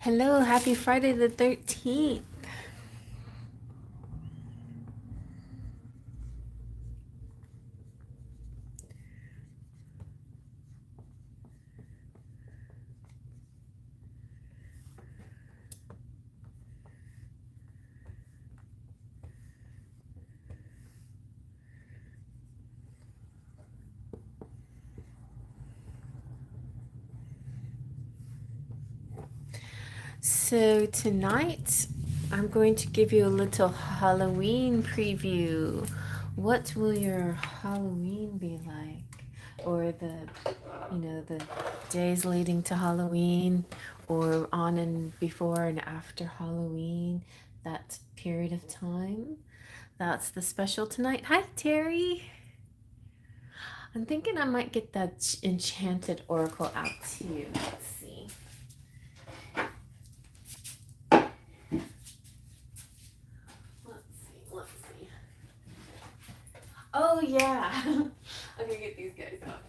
Hello, happy Friday the 13th. So tonight I'm going to give you a little Halloween preview. What will your Halloween be like? Or the days leading to Halloween, or on and before and after Halloween, that period of time. That's the special tonight. Hi, Terry. I'm thinking I might get that enchanted oracle out to you. Let's see. Let's see. Oh yeah. I'm gonna get these guys out.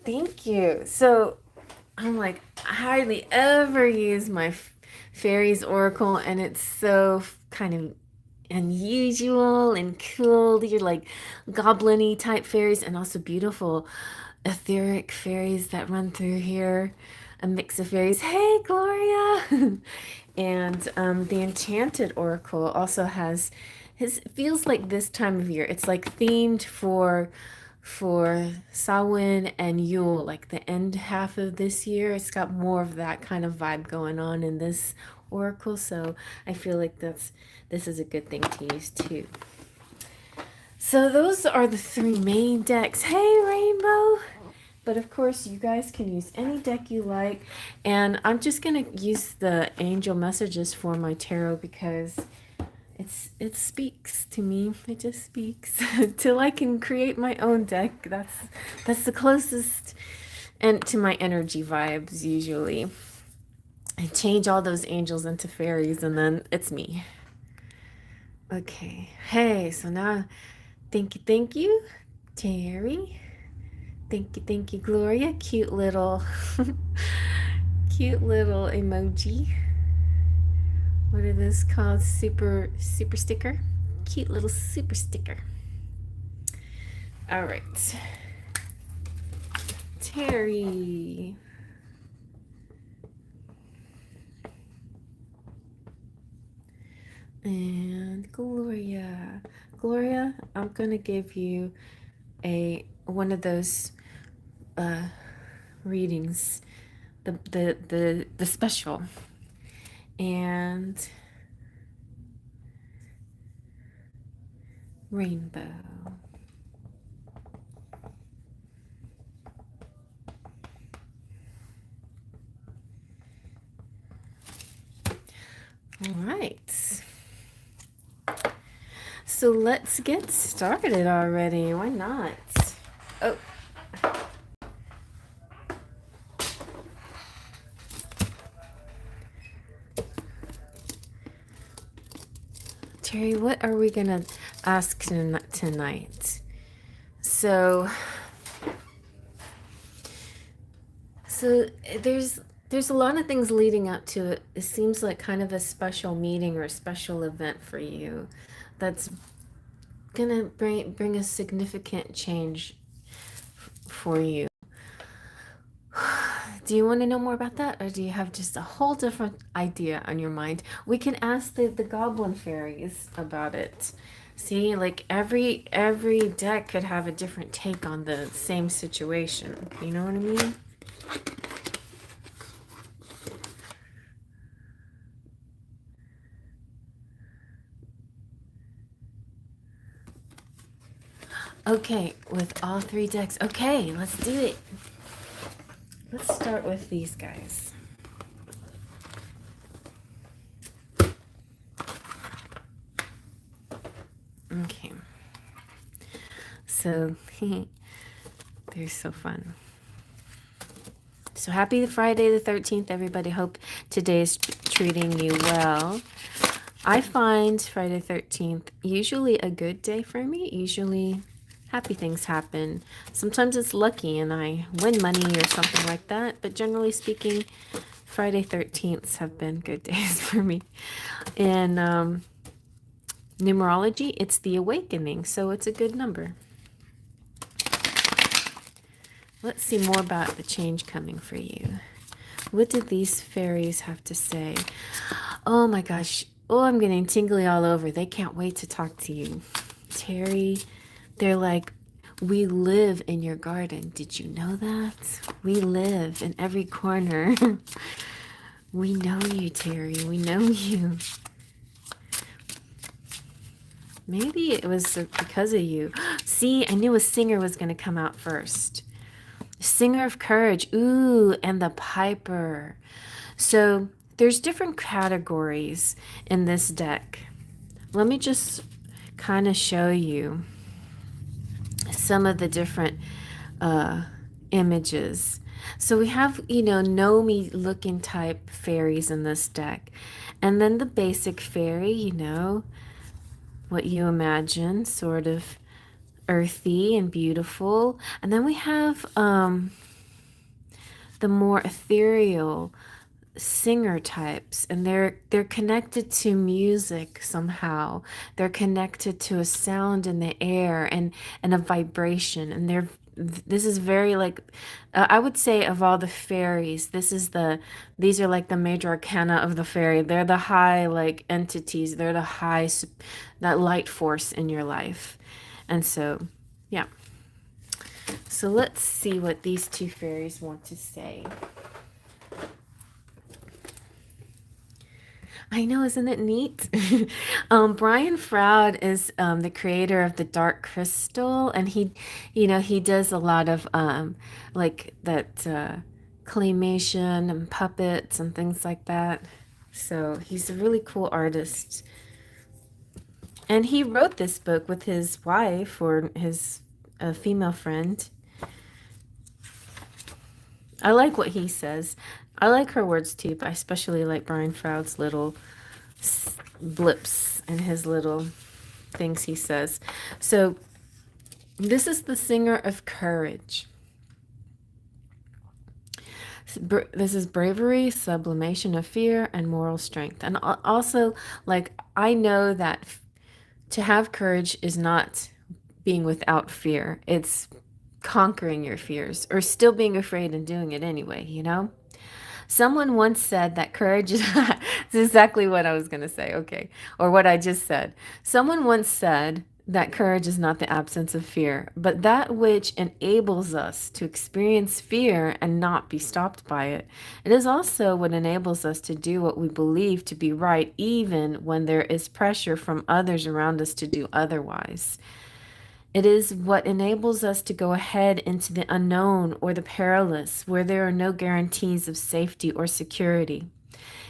Thank you. So I'm like, I hardly ever use my fairies oracle, and it's so kind of unusual and cool. These are like goblin-y type fairies, and also beautiful etheric fairies that run through here. A mix of fairies. Hey, Gloria! And the Enchanted Oracle also has his feels like this time of year. It's like themed for Samhain and Yule, like the end half of this year. It's got more of that kind of vibe going on in this oracle, so I feel like this is a good thing to use too. So those are the three main decks. Hey, Rainbow! But of course, you guys can use any deck you like. And I'm just going to use the angel messages for my tarot because it speaks to me. It just speaks till I can create my own deck. That's the closest and to my energy vibes usually. I change all those angels into fairies and then it's me. Okay. Hey, so now thank you, Terry. Thank you, Gloria. Cute little cute little emoji. What are those called? Super sticker? Cute little super sticker. All right. Terry. And Gloria. Gloria, I'm going to give you one of those readings, the special, and Rainbow. All right. So let's get started already. Why not? Oh. Terry, what are we gonna ask tonight? So there's a lot of things leading up to it. It seems like kind of a special meeting or a special event for you that's gonna bring a significant change for you. Do you want to know more about that, or do you have just a whole different idea on your mind? We can ask the goblin fairies about it. See, like every deck could have a different take on the same situation. You know what I mean? Okay, with all three decks. Okay, let's do it. Let's start with these guys. Okay. So, they're so fun. So happy Friday the 13th, everybody. Hope today's treating you well. I find Friday the 13th usually a good day for me. Usually happy things happen. Sometimes it's lucky and I win money or something like that, but generally speaking, Friday 13ths have been good days for me. And numerology, it's the awakening, so it's a good number. Let's see more about the change coming for you. What did these fairies have to say? Oh my gosh. Oh, I'm getting tingly all over. They can't wait to talk to you. Terry, they're like, we live in your garden. Did you know that? We live in every corner. We know you, Terry. We know you. Maybe it was because of you. See, I knew a singer was going to come out first. Singer of courage. Ooh, and the piper. So there's different categories in this deck. Let me just kind of show you some of the different images. So we have, know-me looking type fairies in this deck. And then the basic fairy, what you imagine, sort of earthy and beautiful. And then we have the more ethereal singer types, and they're connected to music somehow. They're connected to a sound in the air and a vibration, and this is very like I would say of all the fairies, these are like the major arcana of the fairy. They're the high like entities. They're the high that light force in your life. And so yeah, so let's see what these two fairies want to say. I know, isn't it neat? Brian Froud is the creator of the Dark Crystal, and he does a lot of like that claymation and puppets and things like that. So he's a really cool artist. And he wrote this book with his wife or his female friend. I like what he says. I like her words too, but I especially like Brian Froud's little blips and his little things he says. So this is the singer of courage. This is bravery, sublimation of fear, and moral strength. And also, like, I know that to have courage is not being without fear. It's conquering your fears or still being afraid and doing it anyway, Someone once said that courage is exactly what I was going to say, okay, or what I just said. Someone once said that courage is not the absence of fear, but that which enables us to experience fear and not be stopped by it. It is also what enables us to do what we believe to be right, even when there is pressure from others around us to do otherwise. It is what enables us to go ahead into the unknown or the perilous, where there are no guarantees of safety or security.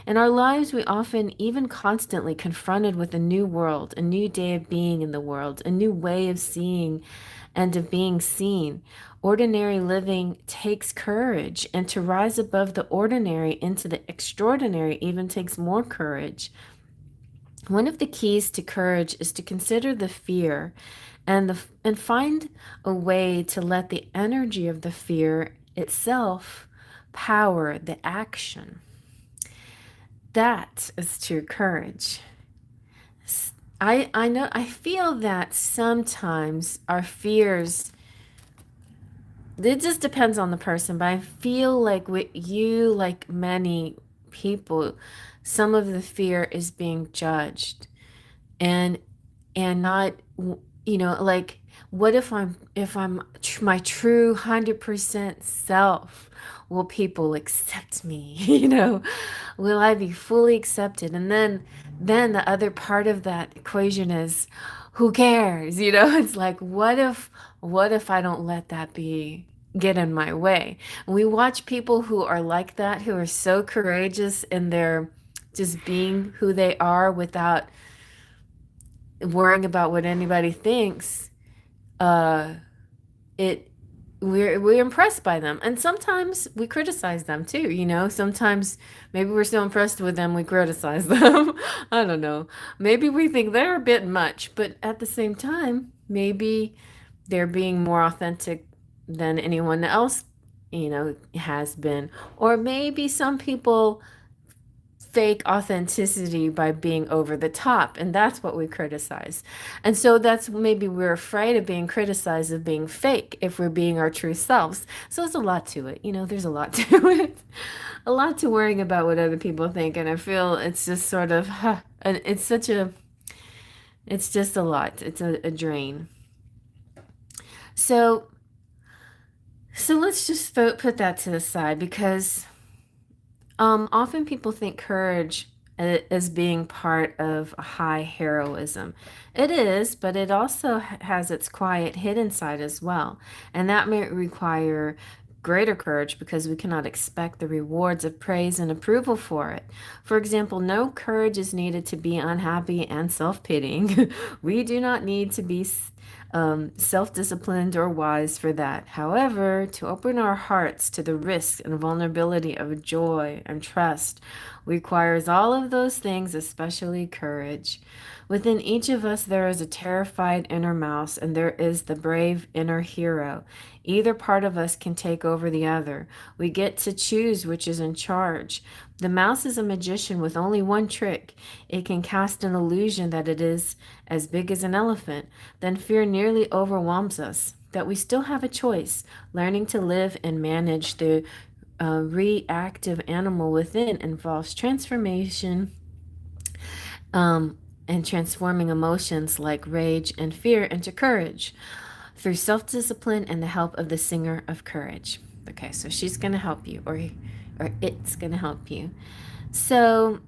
In our lives, we often, even constantly, confronted with a new world, a new day of being in the world, a new way of seeing and of being seen. Ordinary living takes courage, and to rise above the ordinary into the extraordinary even takes more courage. One of the keys to courage is to consider the fear and find a way to let the energy of the fear itself power the action. That is true courage. I feel that sometimes our fears, it just depends on the person, but I feel like with you, like many people, some of the fear is being judged and not, like, what if I'm my true 100% self? Will people accept me? Will I be fully accepted? And then the other part of that equation is, who cares? It's like, what if I don't let that get in my way? And we watch people who are like that, who are so courageous in their just being who they are without worrying about what anybody thinks. We're impressed by them, and sometimes we criticize them too. Sometimes maybe we're so impressed with them we criticize them. I don't know, maybe we think they're a bit much, but at the same time maybe they're being more authentic than anyone else, has been. Or maybe some people fake authenticity by being over the top, and that's what we criticize. And so that's maybe we're afraid of being criticized of being fake if we're being our true selves. So it's a lot to it. There's a lot to it. A lot to worrying about what other people think, and I feel it's just sort of and it's just a lot. It's a drain. So let's just put that to the side, because often people think courage as being part of a high heroism. It is, but it also has its quiet hidden side as well. And that may require greater courage because we cannot expect the rewards of praise and approval for it. For example, no courage is needed to be unhappy and self-pitying. We do not need to be self-disciplined or wise for that. However, to open our hearts to the risk and vulnerability of joy and trust requires all of those things, especially courage. Within each of us, there is a terrified inner mouse, and there is the brave inner hero. Either part of us can take over the other. We get to choose which is in charge. The mouse is a magician with only one trick. It can cast an illusion that it is as big as an elephant. Then fear nearly overwhelms us. That we still have a choice. Learning to live and manage the reactive animal within involves transformation and transforming emotions like rage and fear into courage through self-discipline and the help of the singer of courage. Okay, so she's going to help you, or it's going to help you. So,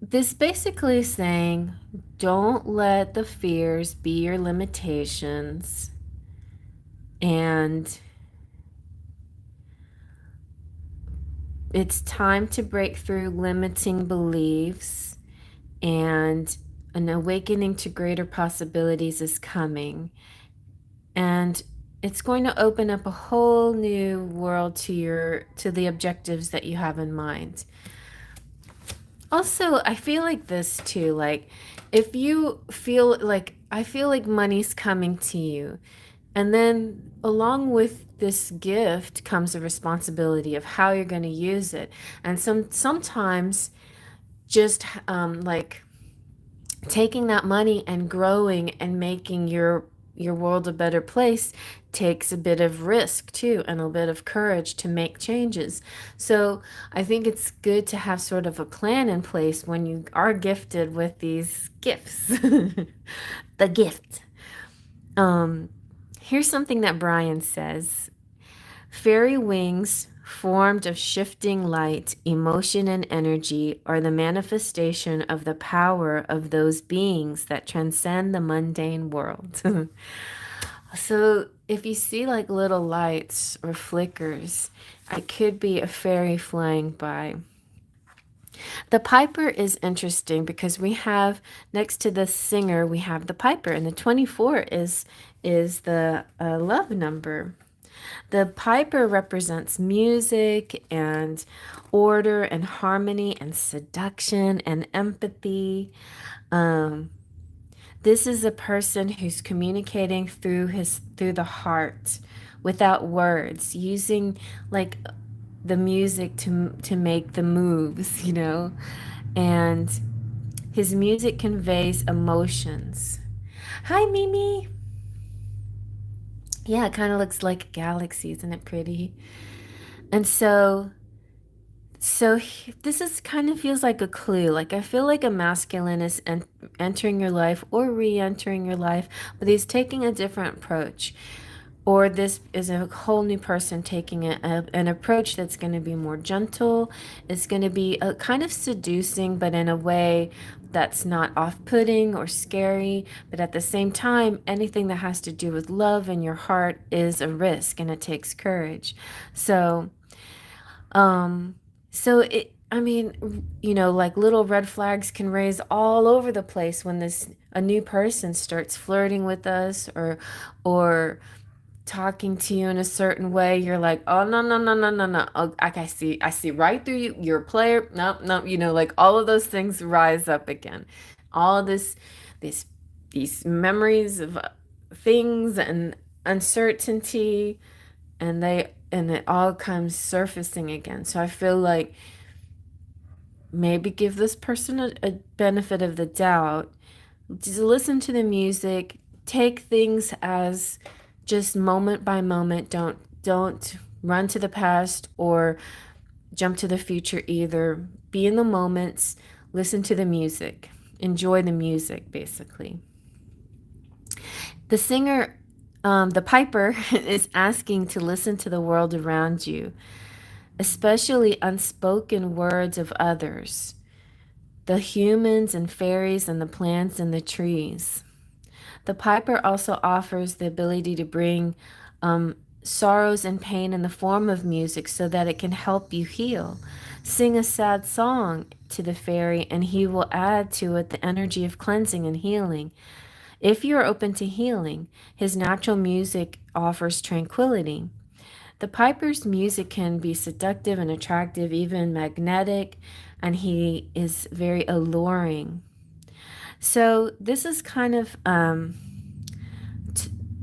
this basically is saying, don't let the fears be your limitations, and it's time to break through limiting beliefs, and an awakening to greater possibilities is coming. And it's going to open up a whole new world to the objectives that you have in mind. Also, I feel like this too, like if you feel like, I feel like money's coming to you, and then along with this gift comes a responsibility of how you're going to use it. And sometimes just like taking that money and growing and making your world a better place takes a bit of risk too, and a bit of courage to make changes. So I think it's good to have sort of a plan in place when you are gifted with these gifts. The gift. Here's something that Brian says. Fairy wings, formed of shifting light, emotion, and energy, are the manifestation of the power of those beings that transcend the mundane world. So if you see like little lights or flickers, it could be a fairy flying by. The piper is interesting because we have, next to the singer, we have the piper, and the 24 is the love number. The piper represents music and order and harmony and seduction and empathy. This is a person who's communicating through the heart without words, using like the music to make the moves, and his music conveys emotions. Hi, Mimi. Yeah, it kind of looks like a galaxy, isn't it pretty? And so this is kind of feels like a clue. Like I feel like a masculine is entering your life or re-entering your life, but he's taking a different approach. Or this is a whole new person taking an approach that's going to be more gentle. It's going to be a kind of seducing, but in a way that's not off-putting or scary. But at the same time, anything that has to do with love in your heart is a risk, and it takes courage. So, I mean, like little red flags can raise all over the place when a new person starts flirting with us, or talking to you in a certain way, you're like, oh no, no, no, no, no, no. Oh, I see right through you. You're a player. No, no, like all of those things rise up again. All of this, these memories of things and uncertainty, and it all comes surfacing again. So I feel like maybe give this person a benefit of the doubt. Just listen to the music, take things as just moment by moment. Don't run to the past or jump to the future either. Be in the moments, listen to the music, enjoy the music basically. The singer, the piper, is asking to listen to the world around you, especially unspoken words of others, the humans and fairies and the plants and the trees. The piper also offers the ability to bring sorrows and pain in the form of music so that it can help you heal. Sing a sad song to the fairy, and he will add to it the energy of cleansing and healing. If you are open to healing, his natural music offers tranquility. The piper's music can be seductive and attractive, even magnetic, and he is very alluring. So this is kind of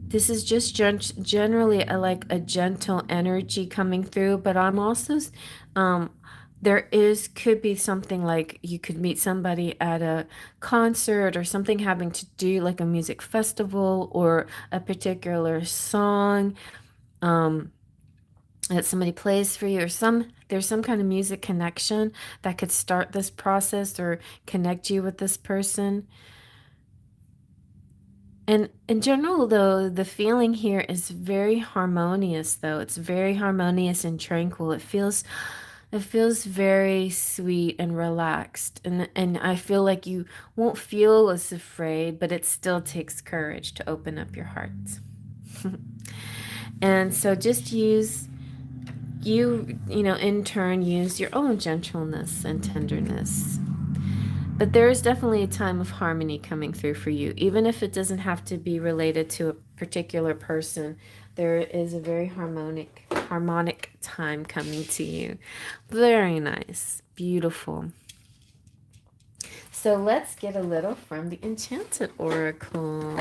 this is just generally like a gentle energy coming through, but I'm also could be something like you could meet somebody at a concert or something having to do like a music festival or a particular song that somebody plays for you, or there's some kind of music connection that could start this process or connect you with this person. And in general, though, the feeling here is very harmonious, though. It's very harmonious and tranquil. It feels very sweet and relaxed. And I feel like you won't feel as afraid, but it still takes courage to open up your heart. And so just in turn, use your own gentleness and tenderness. But there is definitely a time of harmony coming through for you, even if it doesn't have to be related to a particular person. There is a very harmonic time coming to you. Very nice, beautiful. So let's get a little from the Enchanted Oracle.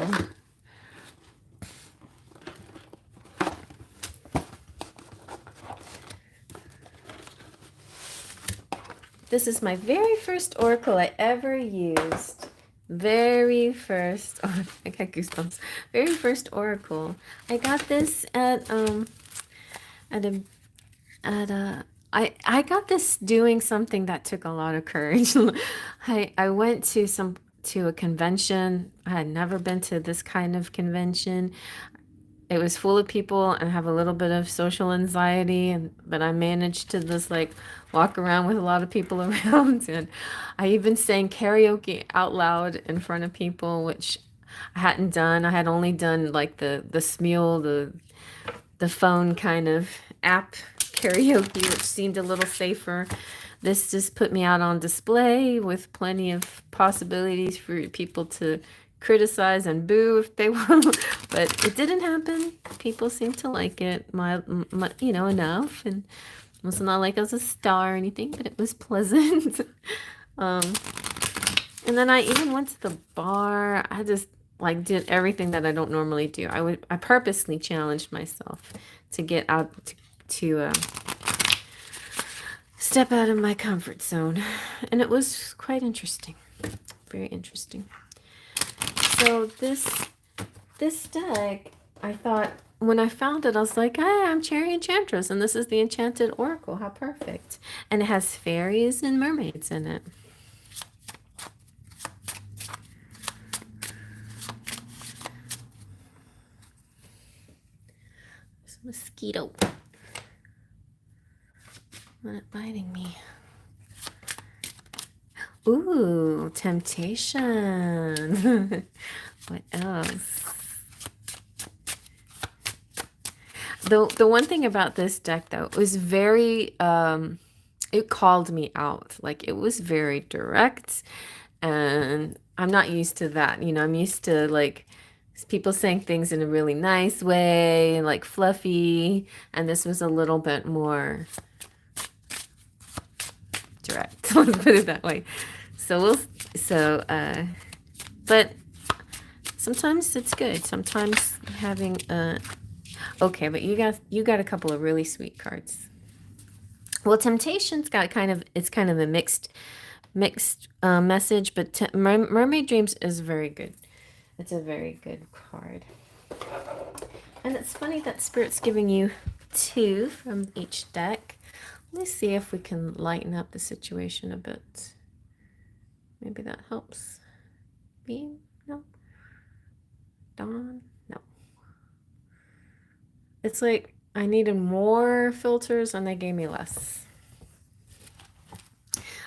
This is my very first oracle I ever used. Very first, oh, I got goosebumps. Very first oracle. I got this I got this doing something that took a lot of courage. I went to a convention. I had never been to this kind of convention. It was full of people and I have a little bit of social anxiety, but I managed to just like walk around with a lot of people around, and I even sang karaoke out loud in front of people, which I hadn't done. I had only done like the Smule, the phone kind of app karaoke, which seemed a little safer. This just put me out on display with plenty of possibilities for people to criticize and boo if they want, but it didn't happen. People seemed to like it, enough, and it was not like I was a star or anything, but it was pleasant. And then I even went to the bar. I just like did everything that I don't normally do. I purposely challenged myself to get out to step out of my comfort zone, and it was quite interesting, very interesting. So this deck, I thought, when I found it, I was like, hey, I'm Cherry Enchantress, and this is the Enchanted Oracle. How perfect. And it has fairies and mermaids in it. There's a mosquito. Not biting me. Ooh, temptation. What else? The one thing about this deck, though, was very, it called me out. Like, it was very direct, and I'm not used to that. I'm used to, like, People saying things in a really nice way and like fluffy, and this was a little bit more direct. Let's put it that way. So but sometimes it's good. Sometimes having okay, but you got a couple of really sweet cards. Well, Temptation's got kind of a mixed message, but Mermaid Dreams is very good. It's a very good card. And it's funny that Spirit's giving you 2 from each deck. Let's see if we can lighten up the situation a bit. Maybe that helps. Beam? No. Dawn? No. It's like I needed more filters and they gave me less.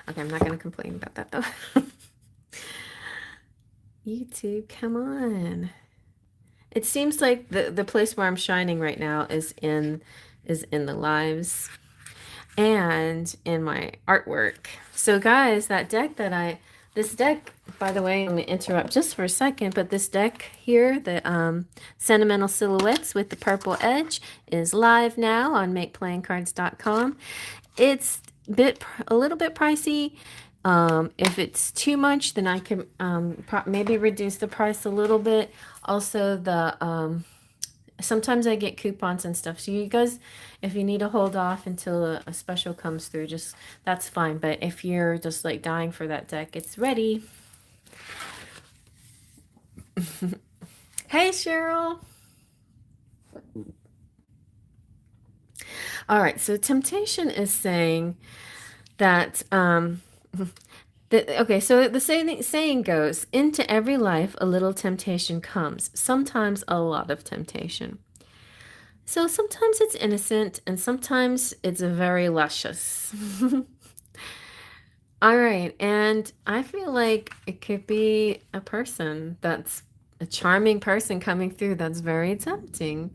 Okay, I'm not going to complain about that though. YouTube, come on. It seems like the place where I'm shining right now is in the lives and in my artwork. So guys, this deck, by the way, let me interrupt just for a second, but this deck here, the Sentimental Silhouettes with the purple edge, is live now on makeplayingcards.com. It's a little bit pricey. If it's too much, then I can maybe reduce the price a little bit. Also, sometimes I get coupons and stuff. So you guys, if you need to hold off until a special comes through, that's fine. But if you're just like dying for that deck, it's ready. Hey, Cheryl. All right. So Temptation is saying that, okay, so the saying goes, into every life a little temptation comes, sometimes a lot of temptation. So sometimes it's innocent and sometimes it's very luscious. All right, and I feel like it could be a person that's a charming person coming through that's very tempting.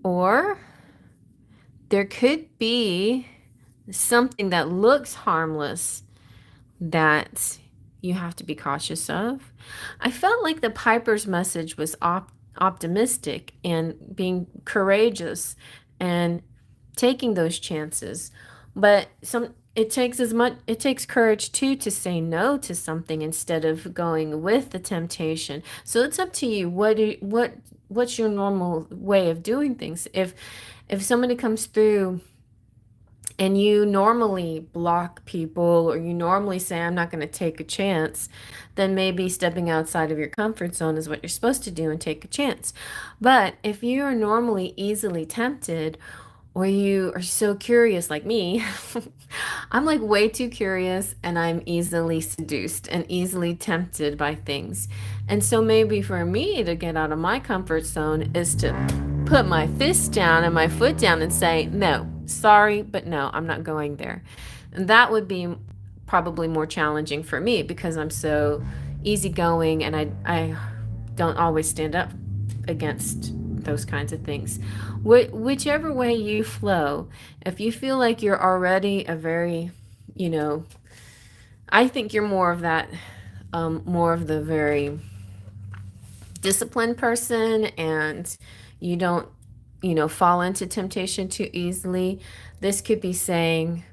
Or there could be something that looks harmless that you have to be cautious of. I felt like the Piper's message was optimistic and being courageous and taking those chances. But it takes courage too to say no to something instead of going with the temptation. So it's up to you. What's your normal way of doing things? If somebody comes through and you normally block people or you normally say, I'm not going to take a chance, then maybe stepping outside of your comfort zone is what you're supposed to do and take a chance. But if you are normally easily tempted, or you are so curious like me, I'm like way too curious and I'm easily seduced and easily tempted by things. And so maybe for me to get out of my comfort zone is to put my fist down and my foot down and say, no, sorry, but no, I'm not going there. And that would be probably more challenging for me because I'm so easygoing and I don't always stand up against those kinds of things. Whichever way you flow, if you feel like you're already a very, I think you're more of that, more of the very disciplined person and you don't, fall into temptation too easily. This could be saying,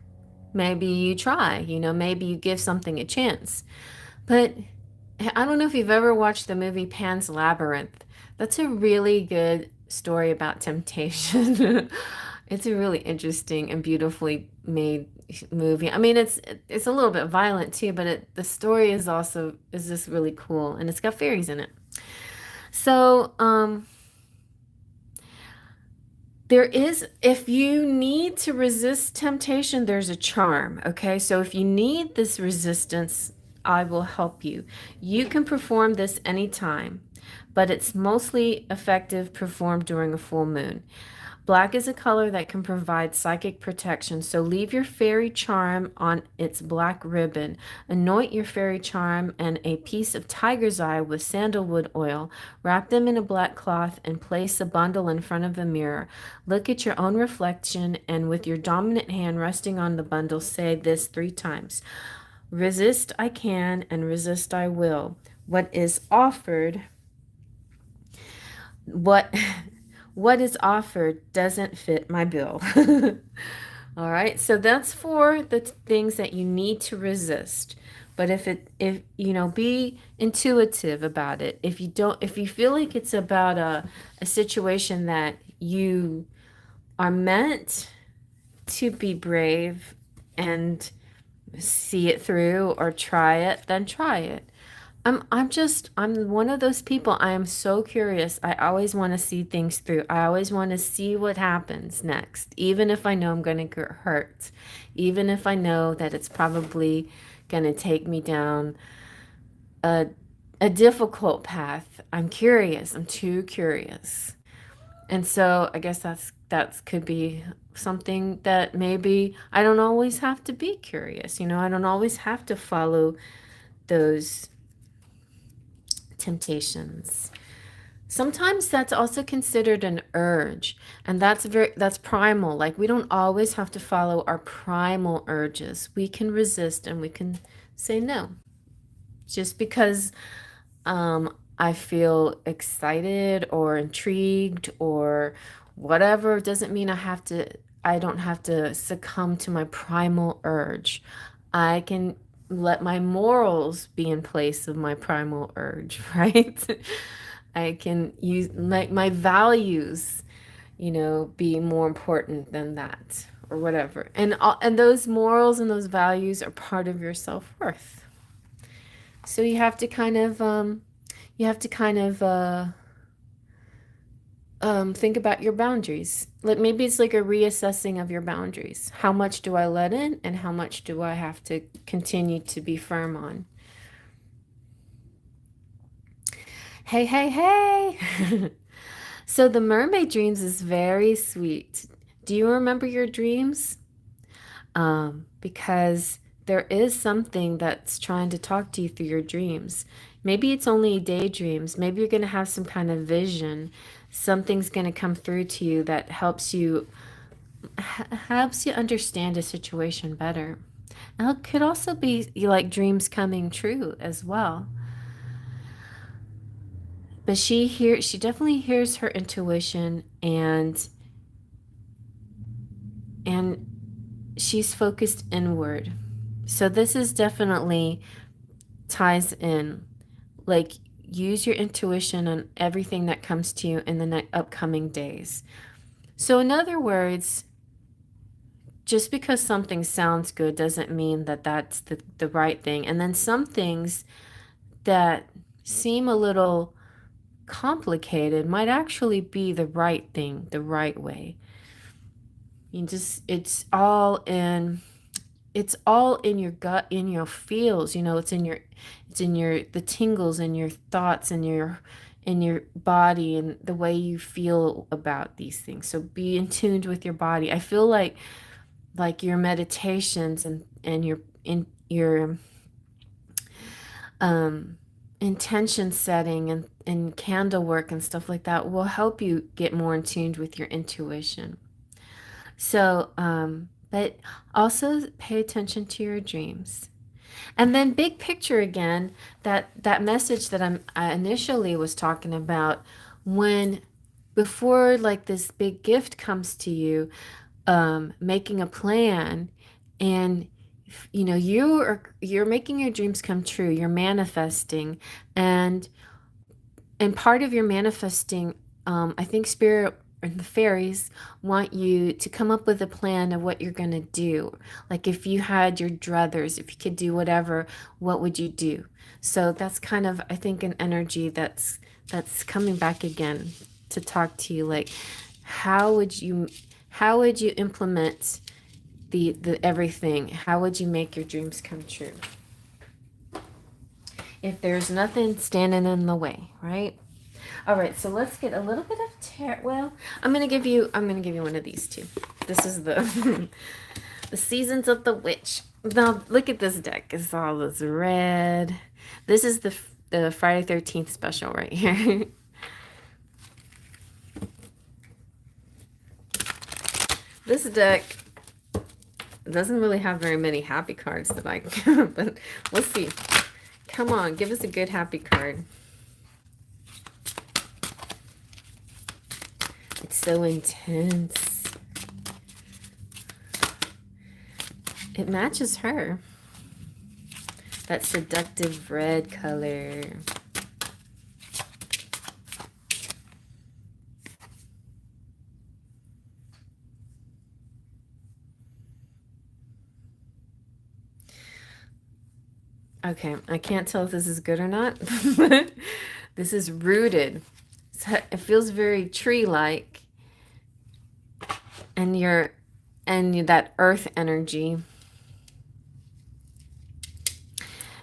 maybe you try, maybe you give something a chance. But I don't know if you've ever watched the movie Pan's Labyrinth. That's a really good story about temptation. It's a really interesting and beautifully made movie. I mean, it's a little bit violent too, but the story is just really cool, and it's got fairies in it. So, if you need to resist temptation, there's a charm, okay? So if you need this resistance, I will help you. You can perform this anytime, but it's mostly effective performed during a full moon. Black is a color that can provide psychic protection, so leave your fairy charm on its black ribbon. Anoint your fairy charm and a piece of tiger's eye with sandalwood oil. Wrap them in a black cloth and place a bundle in front of a mirror. Look at your own reflection and with your dominant hand resting on the bundle, say this 3 times. Resist I can and resist I will. what is offered, what what is offered doesn't fit my bill. All right, so that's for the things that you need to resist. But if you know, be intuitive about it. If you feel like it's about a situation that you are meant to be brave and see it through or try it, then try it. I'm one of those people. I am so curious. I always want to see things through. I always want to see what happens next, even if I know I'm going to get hurt, even if I know that it's probably going to take me down a difficult path. I'm curious. I'm too curious. And so I guess that's could be something that maybe I don't always have to be curious. You know, I don't always have to follow those temptations. Sometimes that's also considered an urge, and that's primal. Like, we don't always have to follow our primal urges. We can resist and we can say no. Just because I feel excited or intrigued or whatever doesn't mean I don't have to succumb to my primal urge. I can let my morals be in place of my primal urge, right? I can use my values, you know, be more important than that or whatever. And those morals and those values are part of your self-worth. So you have to kind of think about your boundaries. Like, maybe it's like a reassessing of your boundaries. How much do I let in, and how much do I have to continue to be firm on? Hey, hey, hey! So the mermaid dreams is very sweet. Do you remember your dreams? Because there is something that's trying to talk to you through your dreams. Maybe it's only daydreams. Maybe you're going to have some kind of vision. Something's going to come through to you that helps you understand a situation better. And it could also be like dreams coming true as well. But she definitely hears her intuition, and she's focused inward. So this is definitely ties in. Like, use your intuition on everything that comes to you in the upcoming days. So in other words, just because something sounds good doesn't mean that that's the right thing. And then some things that seem a little complicated might actually be the right thing, the right way. It's all in your gut, in your feels, you know, it's in your the tingles in your thoughts and in your body and the way you feel about these things. So be in tune with your body. I feel like your meditations and your intention setting and candle work and stuff like that will help you get more in tune with your intuition. So, but also pay attention to your dreams. And then big picture again, that message that I initially was talking about, before like this big gift comes to you, making a plan, and you know, you're making your dreams come true. You're manifesting, and part of your manifesting, I think spirit and the fairies want you to come up with a plan of what you're going to do. Like, if you had your druthers, if you could do whatever, what would you do? So that's kind of, I think, an energy that's coming back again to talk to you. Like, how would you implement the everything? How would you make your dreams come true if there's nothing standing in the way, right? All right, so let's get a little bit of tarot. Well, I'm gonna give you one of these too. This is the the Seasons of the Witch. Now look at this deck. It's all this red. This is the Friday 13th special right here. This deck doesn't really have very many happy cards that I but we'll see. Come on, give us a good happy card. It's so intense. It matches her. That seductive red color. Okay, I can't tell if this is good or not. This is rooted. It feels very tree-like. And that earth energy.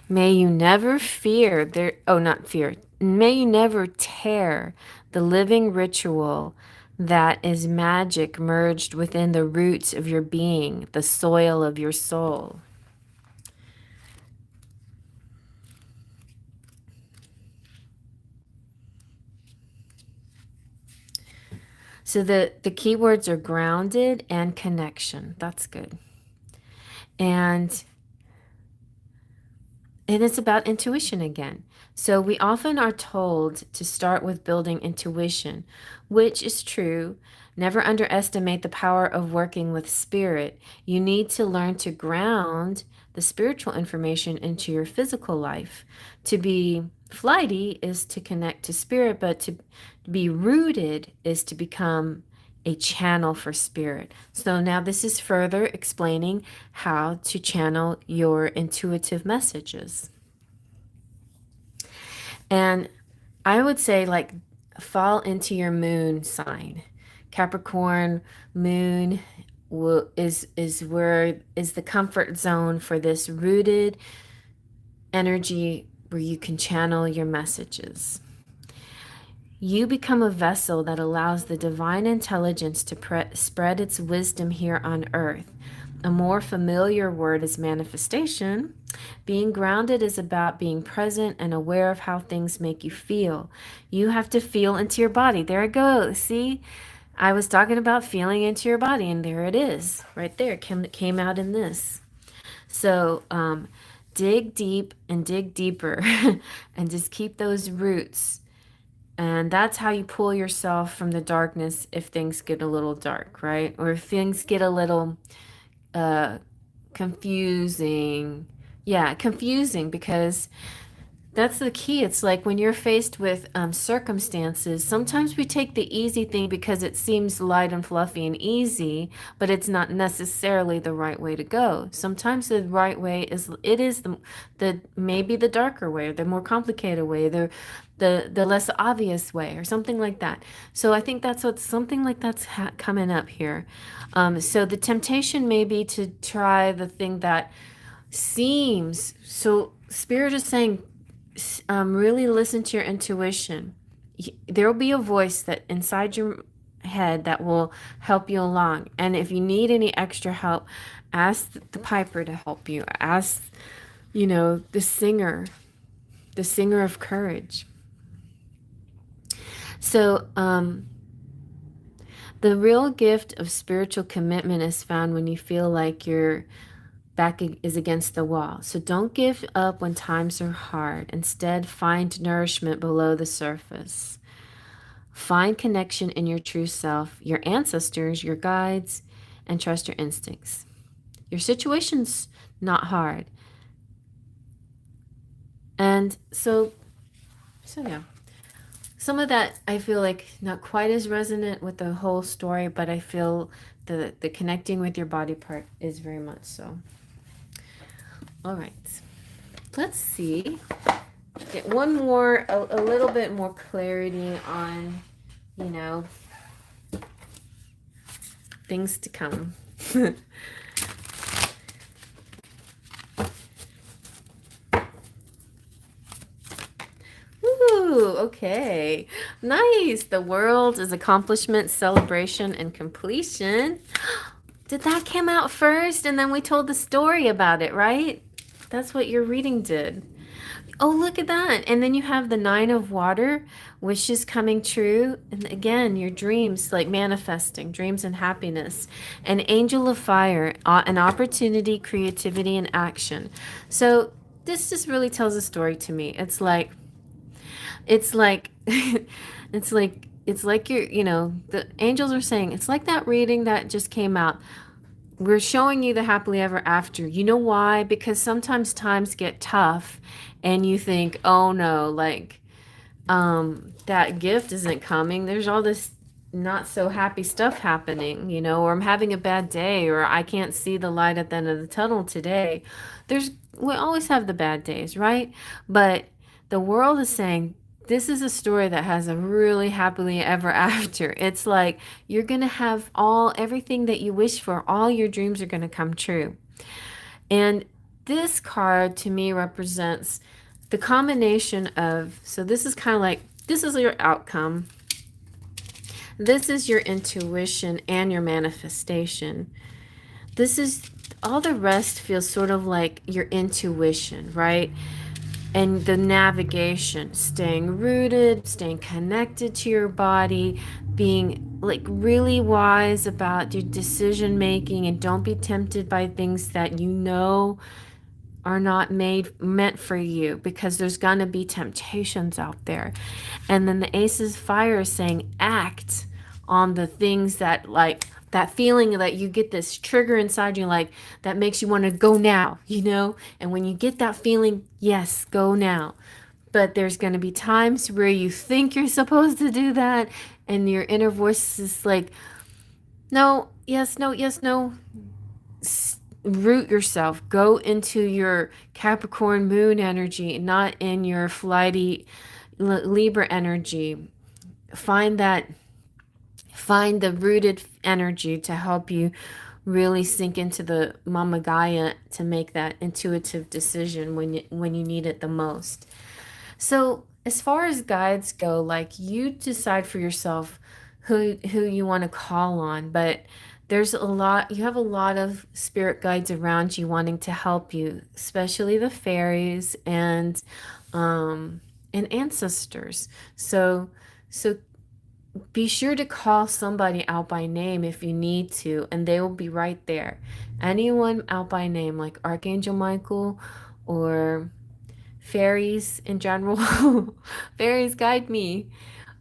May you never fear not fear. May you never tear the living ritual that is magic merged within the roots of your being, the soil of your soul. So the keywords are grounded and connection. That's good. And it's about intuition again. So we often are told to start with building intuition, which is true. Never underestimate the power of working with spirit. You need to learn to ground the spiritual information into your physical life. To be flighty is to connect to spirit, but to be rooted is to become a channel for spirit. So now this is further explaining how to channel your intuitive messages. And I would say, like, fall into your moon sign. Capricorn moon is the comfort zone for this rooted energy where you can channel your messages. You become a vessel that allows the divine intelligence to spread its wisdom here on earth. A more familiar word is manifestation. Being grounded is about being present and aware of how things make you feel. You have to feel into your body. There it goes. See, I was talking about feeling into your body, and there it is. Right there. It came out in this. So dig deep and dig deeper and just keep those roots. And that's how you pull yourself from the darkness if things get a little dark, right? Or if things get a little confusing. Yeah, confusing, because that's the key. It's like when you're faced with circumstances, sometimes we take the easy thing because it seems light and fluffy and easy, but it's not necessarily the right way to go. Sometimes the right way is the maybe the darker way, or the more complicated way, the less obvious way, or something like that. So I think that's something like that's coming up here. So the temptation may be to try the thing that seems so. Spirit is saying, really listen to your intuition. There will be a voice that inside your head that will help you along. And if you need any extra help, ask the piper to help you. Ask, the singer of courage. So, the real gift of spiritual commitment is found when you feel like your back is against the wall. So don't give up when times are hard. Instead, find nourishment below the surface. Find connection in your true self, your ancestors, your guides, and trust your instincts. Your situation's not hard. And so yeah. Some of that I feel like not quite as resonant with the whole story, but I feel the connecting with your body part is very much so. All right, let's see. Get one more, a little bit more clarity on, things to come. Ooh, okay. Nice. The world is accomplishment, celebration, and completion. Did that come out first? And then we told the story about it, right? That's what your reading did. Oh, look at that. And then you have the 9 of water, wishes coming true. And again, your dreams, like manifesting, dreams and happiness. An angel of fire, an opportunity, creativity, and action. So this just really tells a story to me. It's like it's like the angels are saying it's like that reading that just came out. We're showing you the happily ever after. You know why? Because sometimes times get tough and you think, oh no, like that gift isn't coming. There's all this not so happy stuff happening, or I'm having a bad day, or I can't see the light at the end of the tunnel today. We always have the bad days, right? But the world is saying this is a story that has a really happily ever after. It's like you're going to have everything that you wish for, all your dreams are going to come true. And this card to me represents the combination of, so this is kind of like, this is your outcome. This is your intuition and your manifestation. This is, all the rest feels sort of like your intuition, right? And the navigation, staying rooted, staying connected to your body, being like really wise about your decision making, and don't be tempted by things that are not meant for you, because there's going to be temptations out there. And then the Ace of Fire is saying act on the things that, like, that feeling that you get this trigger inside you, like that makes you want to go now, and when you get that feeling, yes, go now. But there's going to be times where you think you're supposed to do that and your inner voice is like, no, yes, no, yes, no. Root yourself, go into your Capricorn moon energy, not in your flighty Libra energy. Find the rooted energy to help you really sink into the Mama Gaia to make that intuitive decision when you need it the most. So as far as guides go, like, you decide for yourself who you want to call on, but you have a lot of spirit guides around you wanting to help you, especially the fairies and ancestors. So be sure to call somebody out by name if you need to, and they will be right there. Anyone out by name, like Archangel Michael or fairies in general. Fairies, guide me.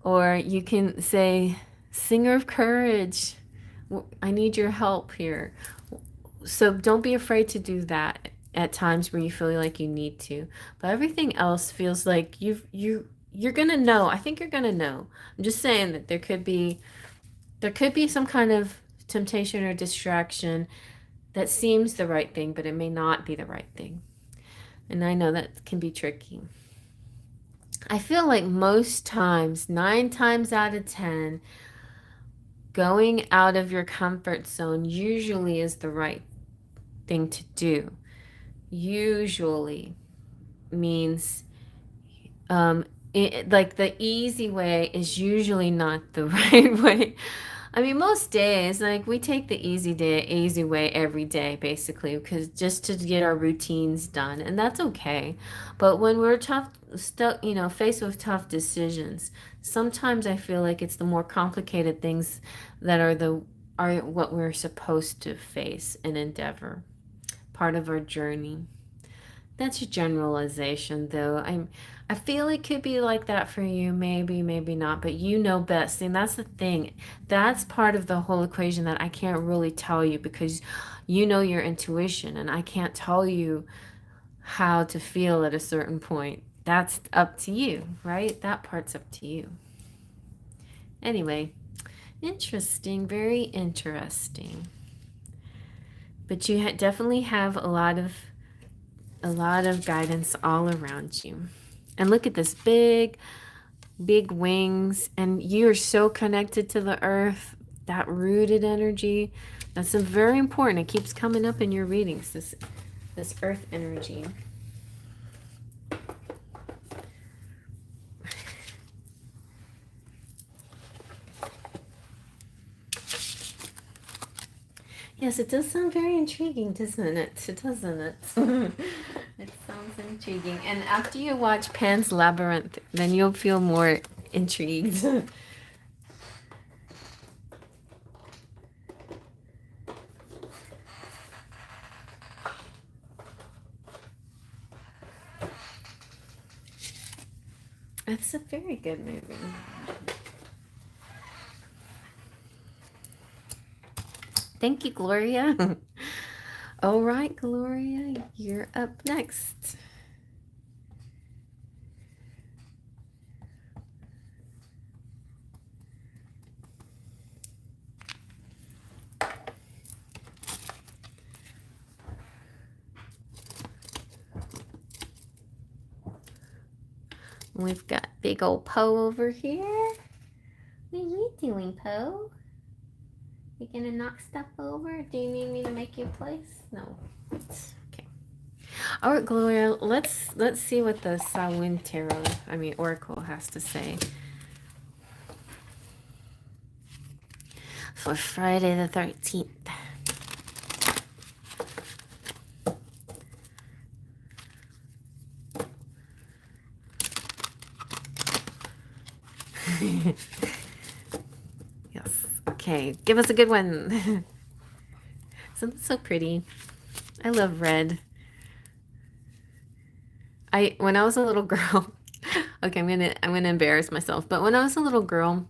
Or you can say, Singer of Courage, I need your help here. So don't be afraid to do that at times where you feel like you need to. But everything else feels like you're gonna know. I think you're gonna know. I'm just saying that there could be some kind of temptation or distraction that seems the right thing, but it may not be the right thing. And I know that can be tricky. I feel like most times, 9 times out of 10, going out of your comfort zone usually is the right thing to do. Usually means like the easy way is usually not the right way. I mean, most days, like, we take the easy way every day, basically, because just to get our routines done, and that's okay. But when we're faced with tough decisions, sometimes I feel like it's the more complicated things that are what we're supposed to face and endeavor, part of our journey. That's a generalization, though. I feel it could be like that for you, maybe, maybe not, but you know best. And that's the thing. That's part of the whole equation that I can't really tell you, because you know your intuition, and I can't tell you how to feel at a certain point. That's up to you, right? That part's up to you. Anyway, interesting, very interesting. But you definitely have a lot of guidance all around you. And look at this big wings, and you're so connected to the earth, that rooted energy. That's very important. It keeps coming up in your readings, this earth energy. Yes, it does sound very intriguing, doesn't it? It doesn't it? It sounds intriguing. And after you watch Pan's Labyrinth, then you'll feel more intrigued. It's a very good movie. Thank you, Gloria. All right, Gloria, you're up next. We've got big old Poe over here. What are you doing, Poe? You gonna knock stuff over? Do you need me to make you a place? No. Okay. All right, Gloria. Let's see what the Samhain Tarot, Oracle, has to say for Friday the 13th. Yes. Okay. Give us a good one. Isn't so pretty? I love red. When I was a little girl, okay, I'm gonna embarrass myself, but when I was a little girl,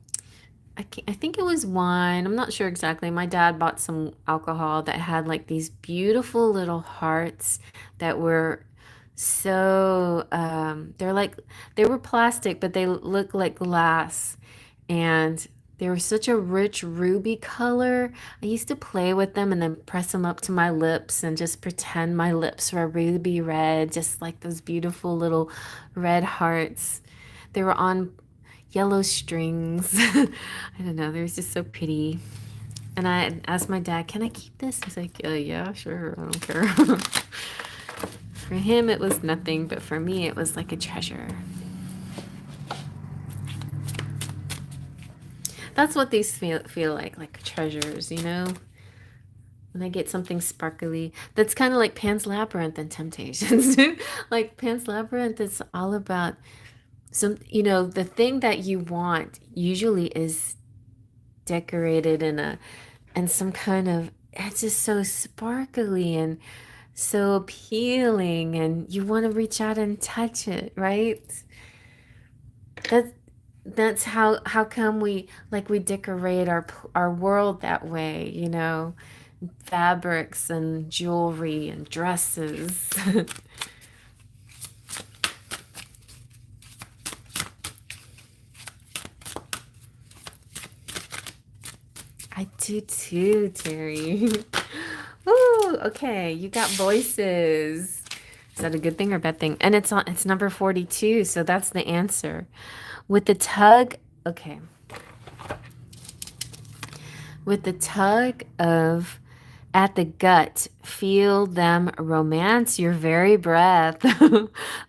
I think it was wine. I'm not sure exactly. My dad bought some alcohol that had like these beautiful little hearts that were so they were plastic, but they look like glass, and they were such a rich ruby color. I used to play with them and then press them up to my lips and just pretend my lips were ruby red, just like those beautiful little red hearts. They were on yellow strings. I don't know, they were just so pretty. And I asked my dad, "Can I keep this?" He's like, "Yeah, sure, I don't care." For him, it was nothing, but for me, it was like a treasure. That's what these feel like treasures, you know? When I get something sparkly, that's kind of like Pan's Labyrinth and Temptations. Like Pan's Labyrinth is all about the thing that you want usually is decorated in some kind of, it's just so sparkly and so appealing, and you want to reach out and touch it, right? That's that's how come we decorate our world that way, fabrics and jewelry and dresses. I do too, Terry. Ooh, okay, you got voices. Is that a good thing or bad thing? And it's number 42, so that's the answer. With the tug, okay. With the tug of at the gut, feel them romance your very breath.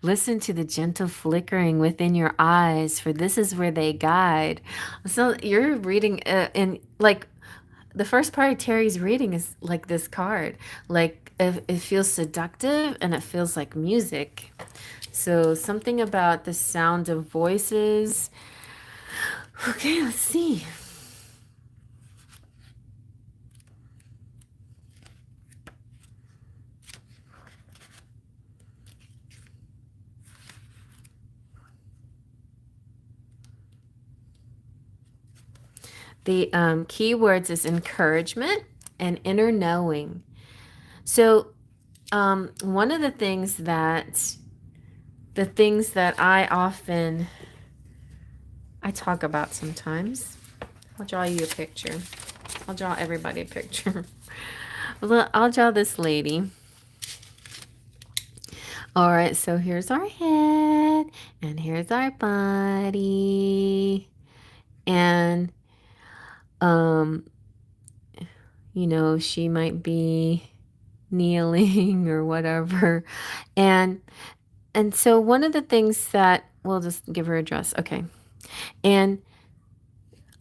Listen to the gentle flickering within your eyes, for this is where they guide. So you're reading in like the first part of Terry's reading is like this card. Like it feels seductive and it feels like music. So something about the sound of voices. Okay, let's see. The keywords is encouragement and inner knowing. So one of the things that I talk about sometimes. I'll draw you a picture. I'll draw everybody a picture. I'll draw this lady. All right, so here's our head and here's our body. And she might be kneeling or whatever. And so one of the things that we'll just give her a dress. Okay. And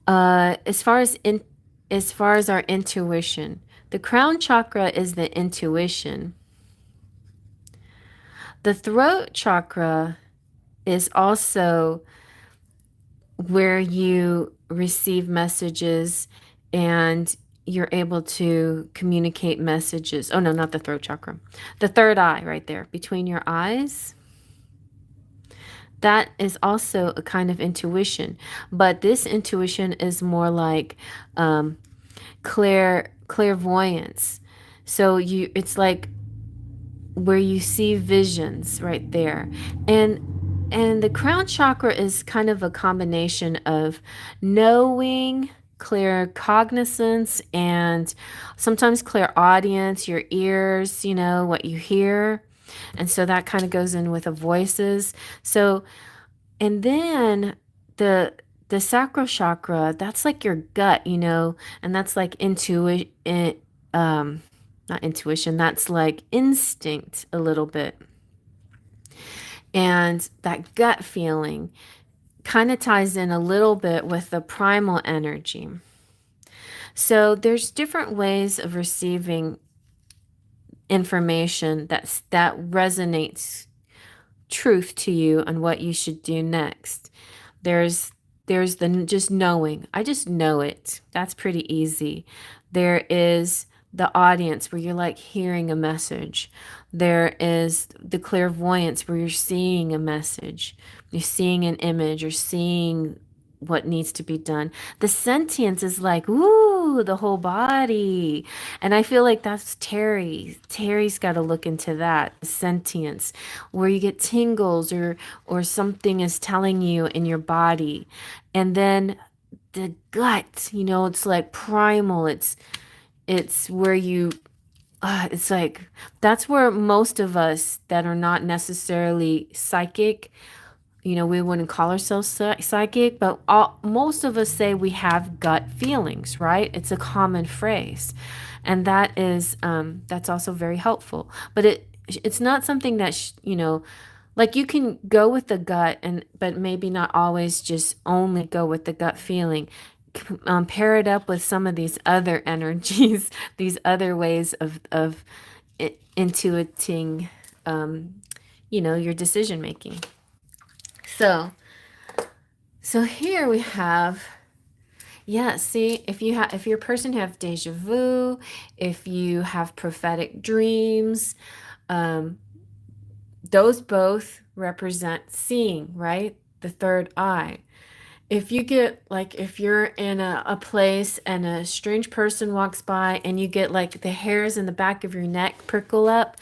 as far as our intuition, the crown chakra is the intuition. The throat chakra is also where you receive messages and you're able to communicate messages. Oh no, not the throat chakra. The third eye right there between your eyes. that is also a kind of intuition, but this intuition is more like um, clairvoyance. So it's like where you see visions right there. And the crown chakra is kind of a combination of knowing, clear cognizance, and sometimes clear audience, your ears, what you hear. And so that kind of goes in with the voices. So, and then the the sacral chakra, that's like your gut, and that's like um not intuition, that's like instinct a little bit. And that gut feeling kind of ties in a little bit with the primal energy. So there's different ways of receiving information that resonates truth to you on what you should do next. There's there's the just knowing. I just know it. That's pretty easy. There is the audience where you're like hearing a message. There is the clairvoyance where you're seeing a message. You're seeing an image. You're seeing what needs to be done. The sentience is like, ooh, the whole body. And I feel like that's Terry. Terry's got to look into that, sentience, where you get tingles or something is telling you in your body. And then the gut, it's like primal. It's where you it's like that's where most of us that are not necessarily psychic, we wouldn't call ourselves psychic, but most of us say we have gut feelings, right? It's a common phrase, and that's also very helpful. But it's not something that like you can go with the gut, but maybe not always just only go with the gut feeling. Pair it up with some of these other energies, these other ways of intuiting, your decision making. So, so here we have, yeah, see, if your person have deja vu, if you have prophetic dreams, um, those both represent seeing, right? The third eye. If you get like if you're in a place and a strange person walks by and you get like the hairs in the back of your neck prickle up,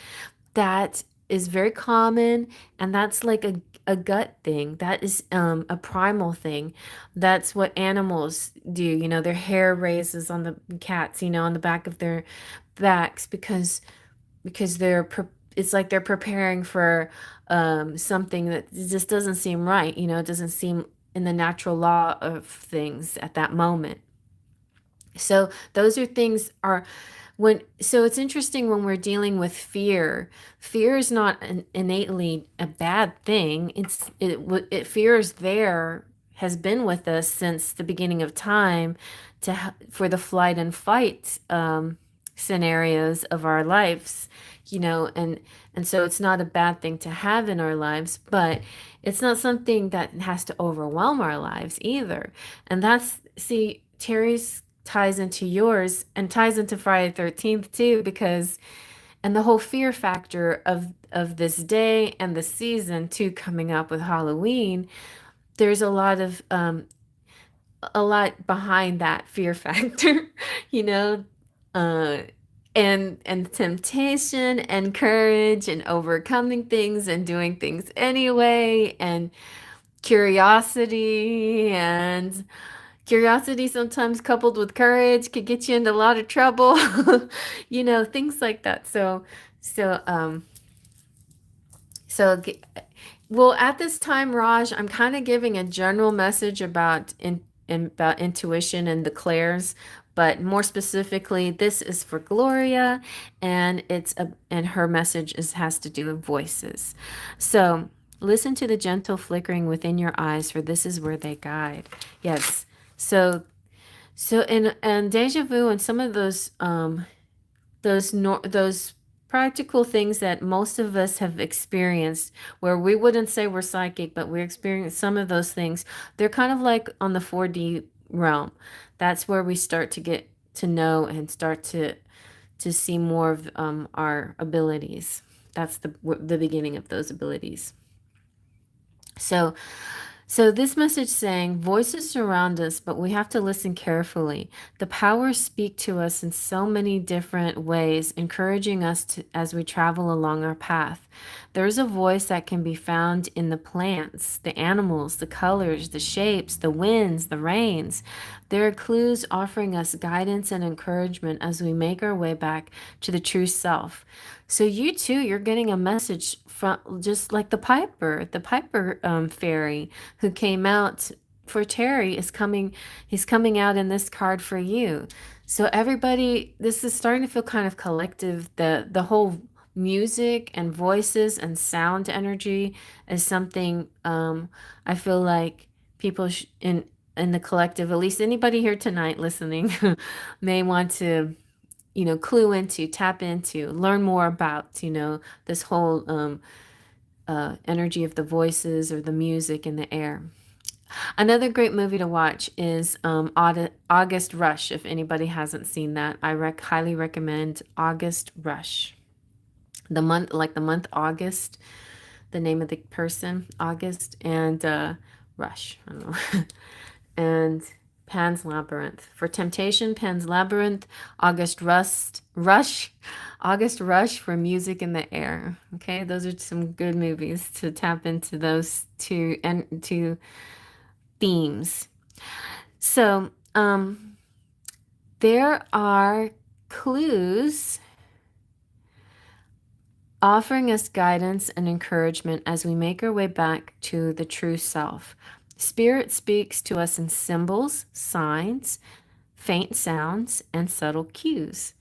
that is very common, and that's like a gut thing. That is a primal thing. That's what animals do. Their hair raises on the cats, on the back of their backs because it's like they're preparing for something that just doesn't seem right. It doesn't seem in the natural law of things at that moment. So those are things are so it's interesting when we're dealing with fear. Fear is not innately a bad thing. Fear is there, has been with us since the beginning of time for the flight and fight scenarios of our lives, and so it's not a bad thing to have in our lives, but it's not something that has to overwhelm our lives either. And that's, see, Terry's ties into yours and ties into Friday 13th too, because and the whole fear factor of this day and the season too, coming up with Halloween, there's a lot behind that fear factor, you know, uh, and temptation and courage and overcoming things and doing things anyway, and curiosity and curiosity sometimes coupled with courage could get you into a lot of trouble, things like that. So so well, at this time, Raj, I'm kind of giving a general message about intuition and the clairs, but more specifically, this is for Gloria, and and her message has to do with voices. So listen to the gentle flickering within your eyes, for this is where they guide. Yes. So and deja vu and some of those practical things that most of us have experienced, where we wouldn't say we're psychic, but we experience some of those things. They're kind of like on the 4D realm. That's where we start to get to know and start to see more of our abilities. That's the beginning of those abilities. So so this message saying voices surround us, but we have to listen carefully. The powers speak to us in so many different ways, encouraging us to as we travel along our path. There's a voice that can be found in the plants, the animals, the colors, the shapes, the winds, the rains. There are clues offering us guidance and encouragement as we make our way back to the true self. So you too, you're getting a message from just like the Piper fairy who came out for Terry is coming, he's coming out in this card for you. So everybody, this is starting to feel kind of collective. The whole music and voices and sound energy is something I feel like people in the collective, at least anybody here tonight listening, may want to, you know, clue into, tap into, learn more about, you know, this whole energy of the voices or the music in the air. Another great movie to watch is August Rush. If anybody hasn't seen that, I highly recommend August Rush. The month, like the month August, the name of the person, August, and Rush. I don't know. And Pan's Labyrinth. For Temptation, Pan's Labyrinth, Rush, August Rush for Music in the Air. Okay, those are some good movies to tap into those two themes. So, there are clues offering us guidance and encouragement as we make our way back to the true self. Spirit speaks to us in symbols, signs, faint sounds, and subtle cues.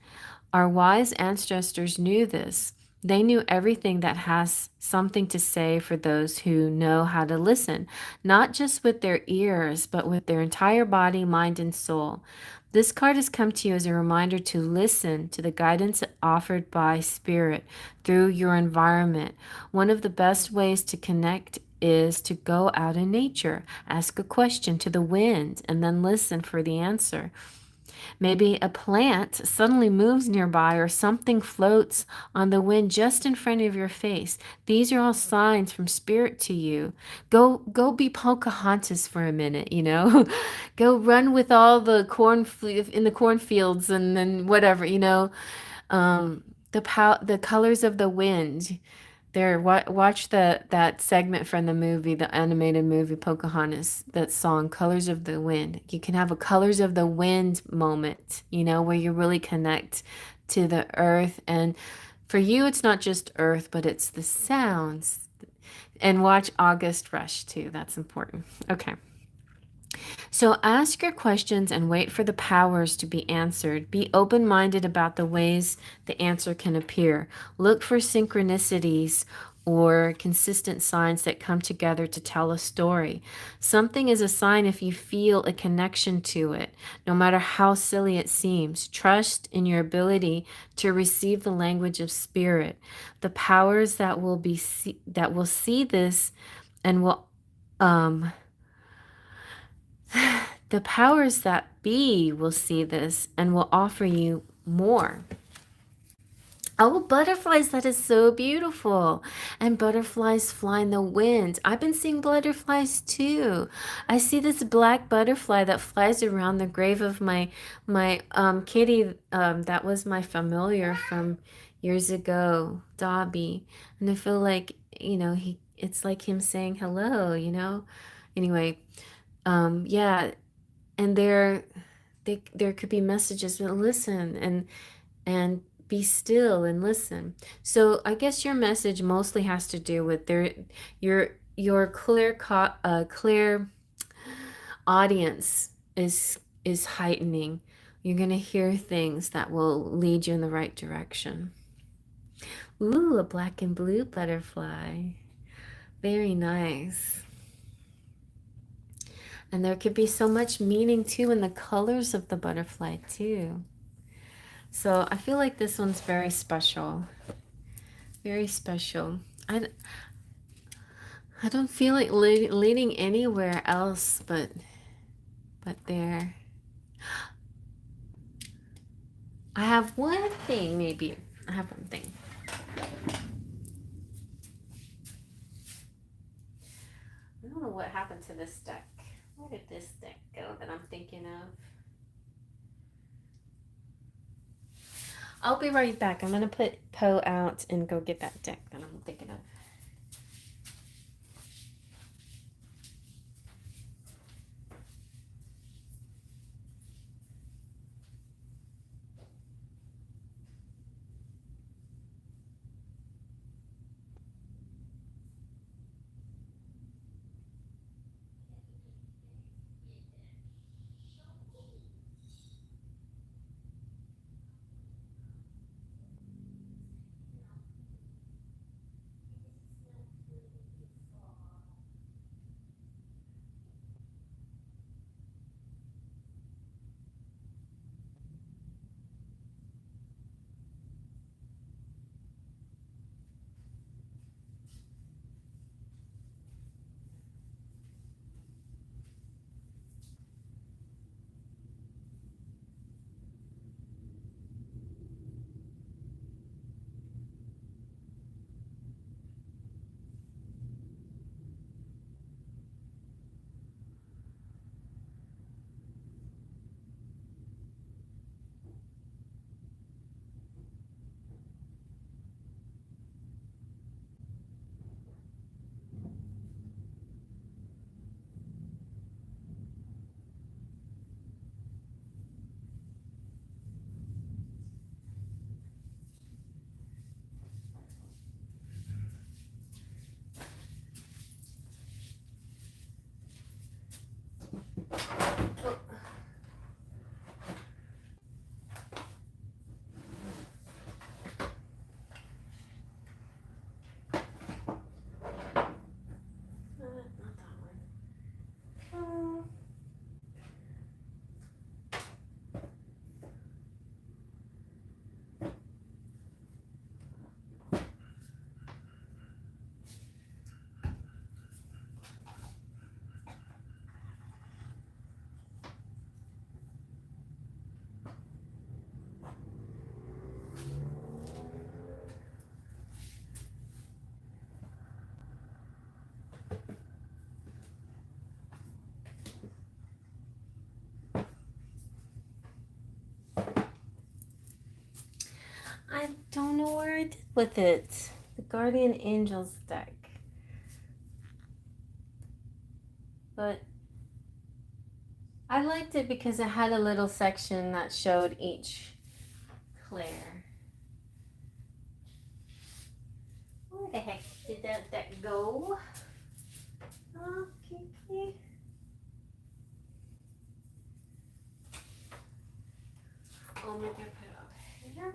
Our wise ancestors knew this. They knew everything that has something to say for those who know how to listen, not just with their ears, but with their entire body, mind, and soul. This card has come to you as a reminder to listen to the guidance offered by Spirit through your environment. One of the best ways to connect is to go out in nature, ask a question to the wind, and then listen for the answer. Maybe a plant suddenly moves nearby or something floats on the wind just in front of your face. These are all signs from Spirit to you. Go be Pocahontas for a minute, you know. Go run with all the in the cornfields and then whatever, you know. The colors of the wind. There, watch that segment from the movie, the animated movie Pocahontas, that song, Colors of the Wind. You can have a Colors of the Wind moment, you know, where you really connect to the earth. And for you, it's not just earth, but it's the sounds. And watch August Rush too. That's important. Okay. So ask your questions and wait for the powers to be answered. Be open minded about the ways the answer can appear. Look for synchronicities or consistent signs that come together to tell a story. Something is a sign if you feel a connection to it, no matter how silly it seems. Trust in your ability to receive the language of spirit. The powers that will see this and will um the powers that be will see this and will offer you more. Oh, butterflies, that is so beautiful. And butterflies fly in the wind. I've been seeing butterflies too. I see this black butterfly that flies around the grave of my kitty. That was my familiar from years ago, Dobby. And I feel like, you know, it's like him saying hello, you know. Anyway, yeah, and there could be messages, but listen and be still and listen. So I guess your message mostly has to do with your clear audience is heightening. You're going to hear things that will lead you in the right direction. Ooh, a black and blue butterfly. Very nice. And there could be so much meaning too in the colors of the butterfly too. So I feel like this one's very special. Very special. I don't feel like leading anywhere else but there. I have one thing, maybe. I have one thing. know what happened to this deck. Where did this deck go that I'm thinking of? I'll be right back. I'm going to put Poe out and go get that deck that I'm thinking of. I don't know where I did with it. The Guardian Angels deck. But I liked it because it had a little section that showed each player. Where the heck did that deck go? Okay. Oh, maybe I put it up here.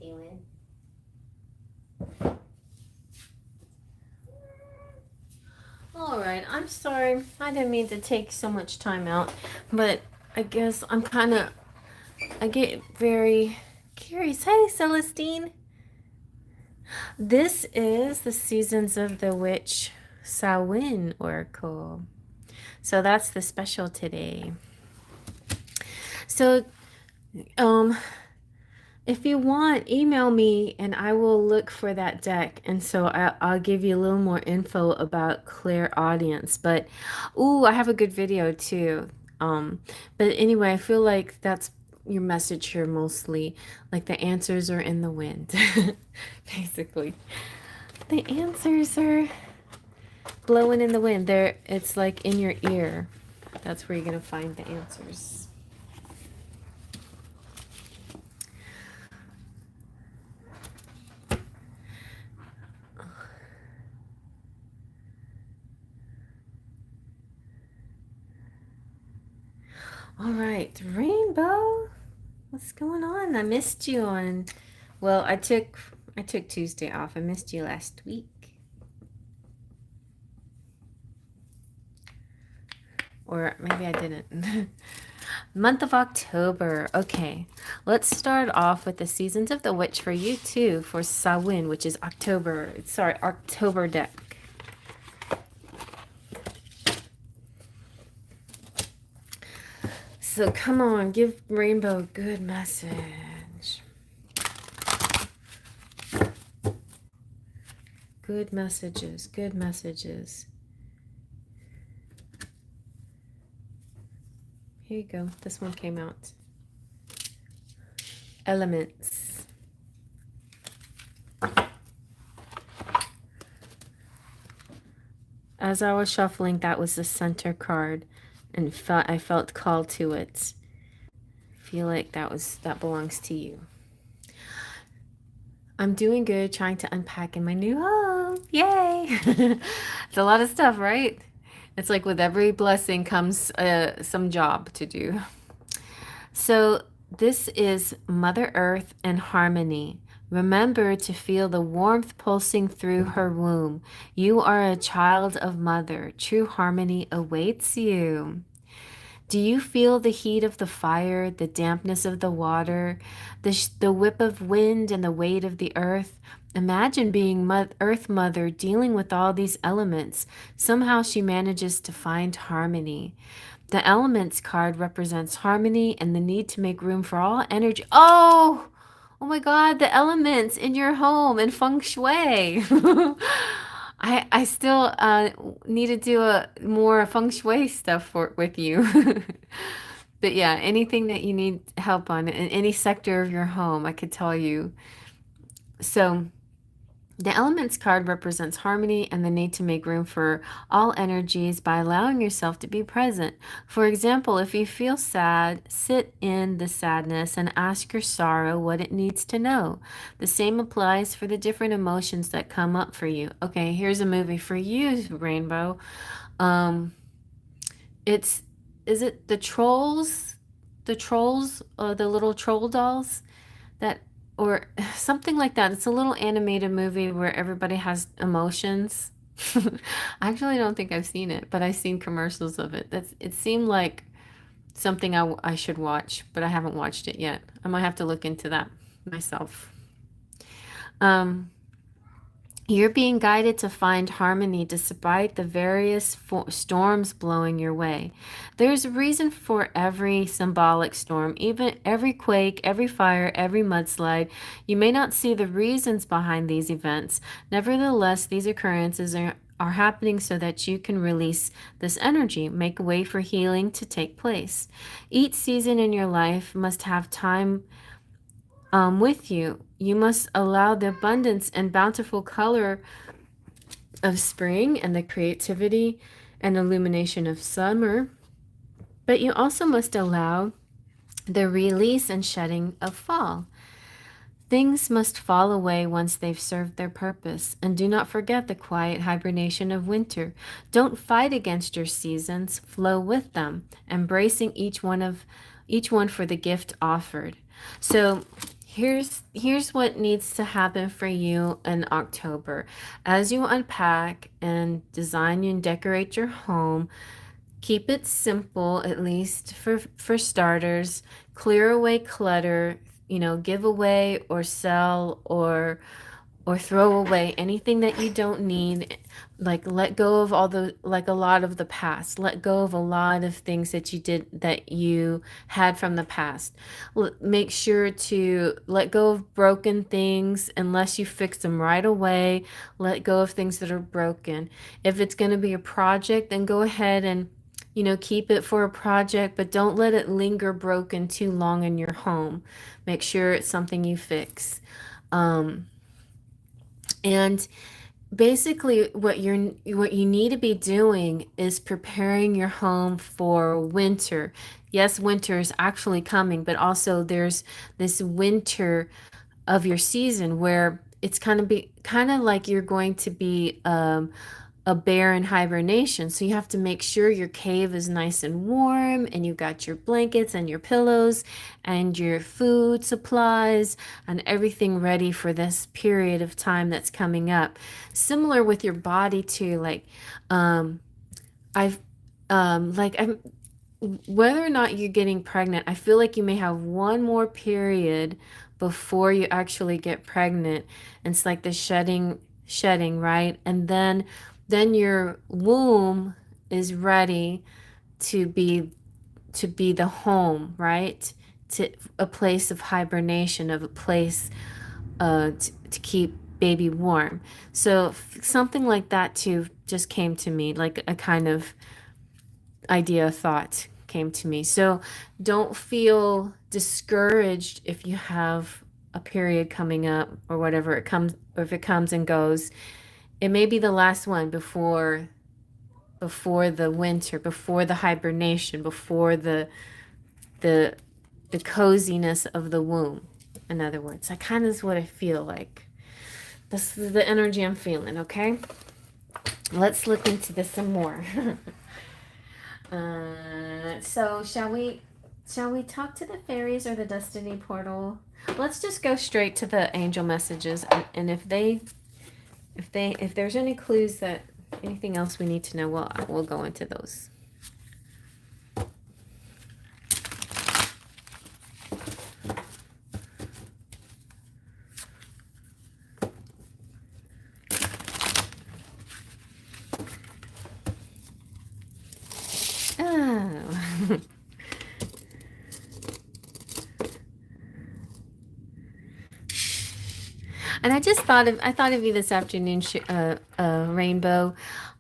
Doing. All right, I'm sorry. I didn't mean to take so much time out, but I guess I get very curious. Hey, Celestine. This is the Seasons of the Witch Samhain oracle. So that's the special today. So, um, if you want, email me and I will look for that deck. And so I'll give you a little more info about clairaudience. But, ooh, I have a good video too. Um, but anyway, I feel like that's your message here mostly. Like the answers are in the wind, basically. The answers are blowing in the wind. It's like in your ear. That's where you're gonna find the answers. All right, Rainbow. What's going on? I missed you on. Well, I took Tuesday off. I missed you last week. Or maybe I didn't. Month of October. Okay. Let's start off with the Seasons of the Witch for you too for Samhain, which is October. Sorry, October deck. So come on, give Rainbow a good message. Good messages, good messages. Here you go. This one came out. Elements. As I was shuffling, that was the center card, and I felt called to it. I feel like that belongs to you. I'm doing good, trying to unpack in my new home. Yay! It's a lot of stuff, right? It's like with every blessing comes some job to do. So this is Mother Earth and harmony. Remember to feel the warmth pulsing through her womb. You are a child of Mother. True harmony awaits you. Do you feel the heat of the fire, the dampness of the water, the whip of wind and the weight of the earth? Imagine being Earth Mother dealing with all these elements. Somehow she manages to find harmony. The Elements card represents harmony and the need to make room for all energy. Oh! Oh my God, the elements in your home and feng shui. I still need to do more feng shui stuff with you. But yeah, anything that you need help on in any sector of your home, I could tell you. So the Elements card represents harmony and the need to make room for all energies by allowing yourself to be present. For example, if you feel sad, sit in the sadness and ask your sorrow what it needs to know. The same applies for the different emotions that come up for you. Okay, here's a movie for you, Rainbow. Is it the Trolls? The Trolls, the little troll dolls that or something like that. It's a little animated movie where everybody has emotions. I actually don't think I've seen it, but I've seen commercials of it. It seemed like something I should watch, but I haven't watched it yet. I might have to look into that myself. You're being guided to find harmony despite the various storms blowing your way. There's a reason for every symbolic storm, even every quake, every fire, every mudslide. You may not see the reasons behind these events. Nevertheless, these occurrences are happening so that you can release this energy, make a way for healing to take place. Each season in your life must have time with you. You must allow the abundance and bountiful color of spring and the creativity and illumination of summer, but you also must allow the release and shedding of fall. Things must fall away once they've served their purpose, and do not forget the quiet hibernation of winter. Don't fight against your seasons, flow with them, embracing each one for the gift offered. So here's what needs to happen for you in October. As you unpack and design and decorate your home, keep it simple, at least for starters. Clear away clutter, give away or sell or or throw away anything that you don't need. Like let go of all the, like a lot of the past. Let go of a lot of things that you did, that you had from the past. Make sure to let go of broken things unless you fix them right away. Let go of things that are broken. If it's going to be a project, then go ahead and, you know, keep it for a project, but don't let it linger broken too long in your home. Make sure it's something you fix. And basically what you need to be doing is preparing your home for winter. Yes, winter is actually coming, but also there's this winter of your season where it's kind of like you're going to be a bear in hibernation. So you have to make sure your cave is nice and warm, and you've got your blankets and your pillows and your food supplies and everything ready for this period of time that's coming up. Similar with your body too. I've I'm whether or not you're getting pregnant, I feel like you may have one more period before you actually get pregnant. And it's like the shedding, right? And then your womb is ready to be the home, right? To a place of hibernation, of a place to keep baby warm. So something like that too just came to me, like a kind of idea, thought came to me. So don't feel discouraged if you have a period coming up or whatever it comes, or if it comes and goes. It may be the last one before the winter, before the hibernation, before the the coziness of the womb. In other words, that kind of is what I feel like. This is the energy I'm feeling, okay? Let's look into this some more. So shall we talk to the fairies or the destiny portal? Let's just go straight to the angel messages, and if there's any clues, that anything else we need to know, we'll go into those. Oh. And I thought of you this afternoon, Rainbow.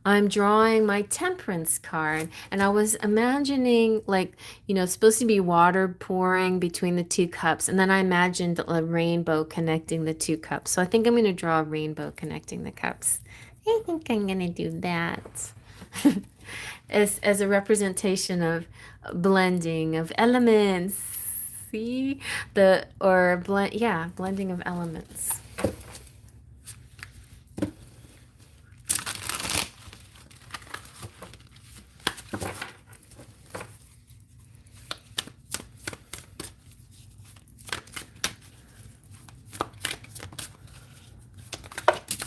I'm drawing my temperance card, and I was imagining, like, you know, it's supposed to be water pouring between the two cups, and then I imagined a rainbow connecting the two cups. So I think I'm going to draw a rainbow connecting the cups. I think I'm going to do that. As a representation of blending of elements. See? Blending of elements.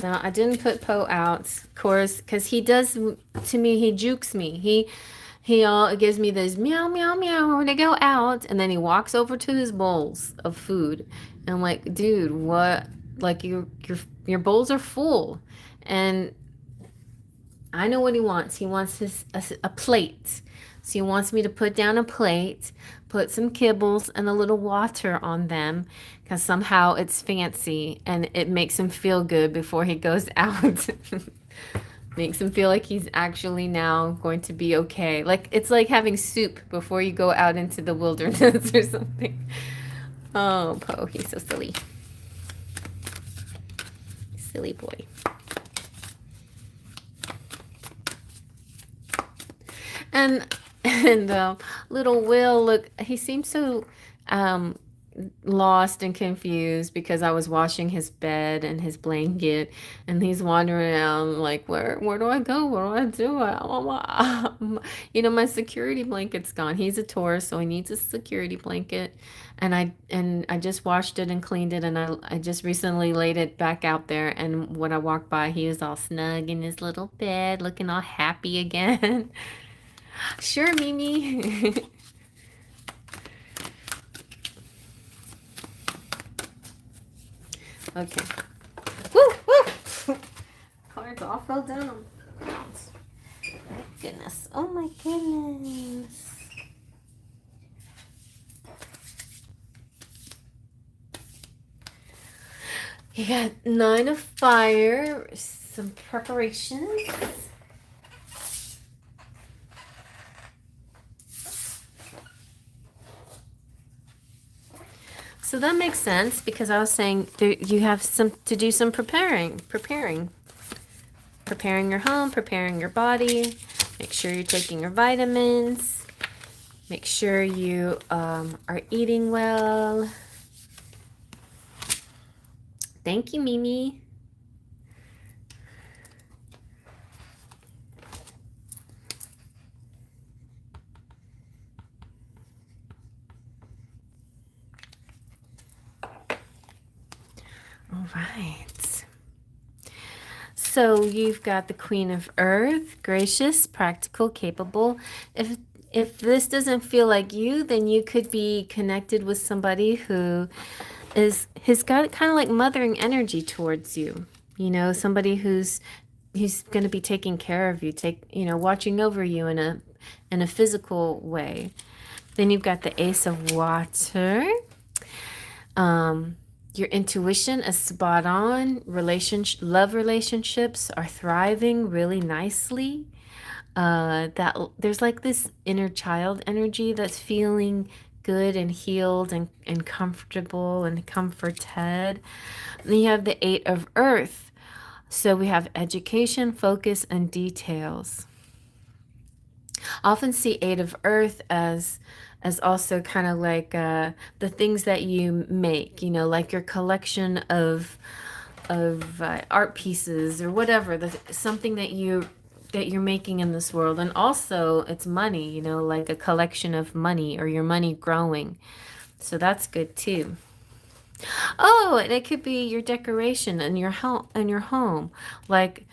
Now, I didn't put Poe out, of course, because he does, to me, he jukes me. He all gives me this meow, meow, meow when I go out, and then he walks over to his bowls of food. And I'm like, dude, what? Like, your bowls are full. And I know what he wants. He wants a plate. So he wants me to put down a plate, put some kibbles and a little water on them, because somehow it's fancy and it makes him feel good before he goes out. Makes him feel like he's actually now going to be okay. Like it's like having soup before you go out into the wilderness or something. Oh, Poe, he's so silly. Silly boy. And little Will, look, he seems so lost and confused because I was washing his bed and his blanket, and he's wandering around like, where do I go? What do I do? You know, my security blanket's gone. He's a Taurus, so he needs a security blanket, and I just washed it and cleaned it, and I just recently laid it back out there, and when I walked by, he was all snug in his little bed, looking all happy again. Sure, Mimi. Okay. Woo, woo. Cards all fell down on the ground. My goodness. Oh my goodness. You got 9 of fire, some preparations. So that makes sense because I was saying you have to do some preparing your home, preparing your body. Make sure you're taking your vitamins. Make sure you are eating well. Thank you, Mimi. All right. So you've got the Queen of Earth, gracious, practical, capable. If this doesn't feel like you, then you could be connected with somebody who has got kind of like mothering energy towards you. You know, somebody who's going to be taking care of you, watching over you in a physical way. Then you've got the Ace of Water. Your intuition is spot on. Love relationships are thriving really nicely. That there's like this inner child energy that's feeling good and healed and comfortable and comforted. Then you have the 8 of Earth. So we have education, focus, and details. I often see 8 of Earth as also kind of like the things that you make, you know, like your collection of art pieces or whatever, something that you're making in this world. And also it's money, you know, like a collection of money or your money growing. So that's good too. Oh, and it could be your decoration in your home, like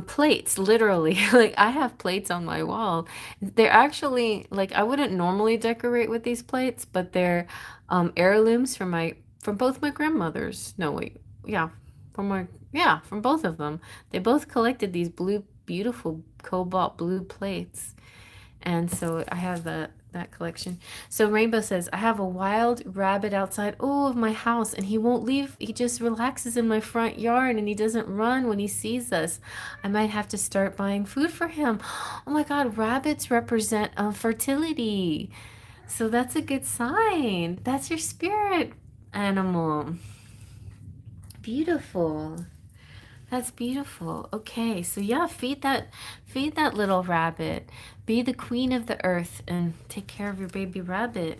plates, literally. Like I have plates on my wall. They're actually like I wouldn't normally decorate with these plates, but they're heirlooms from both my grandmothers. No, wait, yeah, from both of them. They both collected these beautiful cobalt blue plates. And so I have that collection. So Rainbow says, I have a wild rabbit outside of my house, and he won't leave. He just relaxes in my front yard, and he doesn't run when he sees us. I might have to start buying food for him. Oh my God, rabbits represent fertility. So that's a good sign. That's your spirit animal. Beautiful. That's beautiful. Okay, so yeah, feed that little rabbit. Be the queen of the earth and take care of your baby rabbit.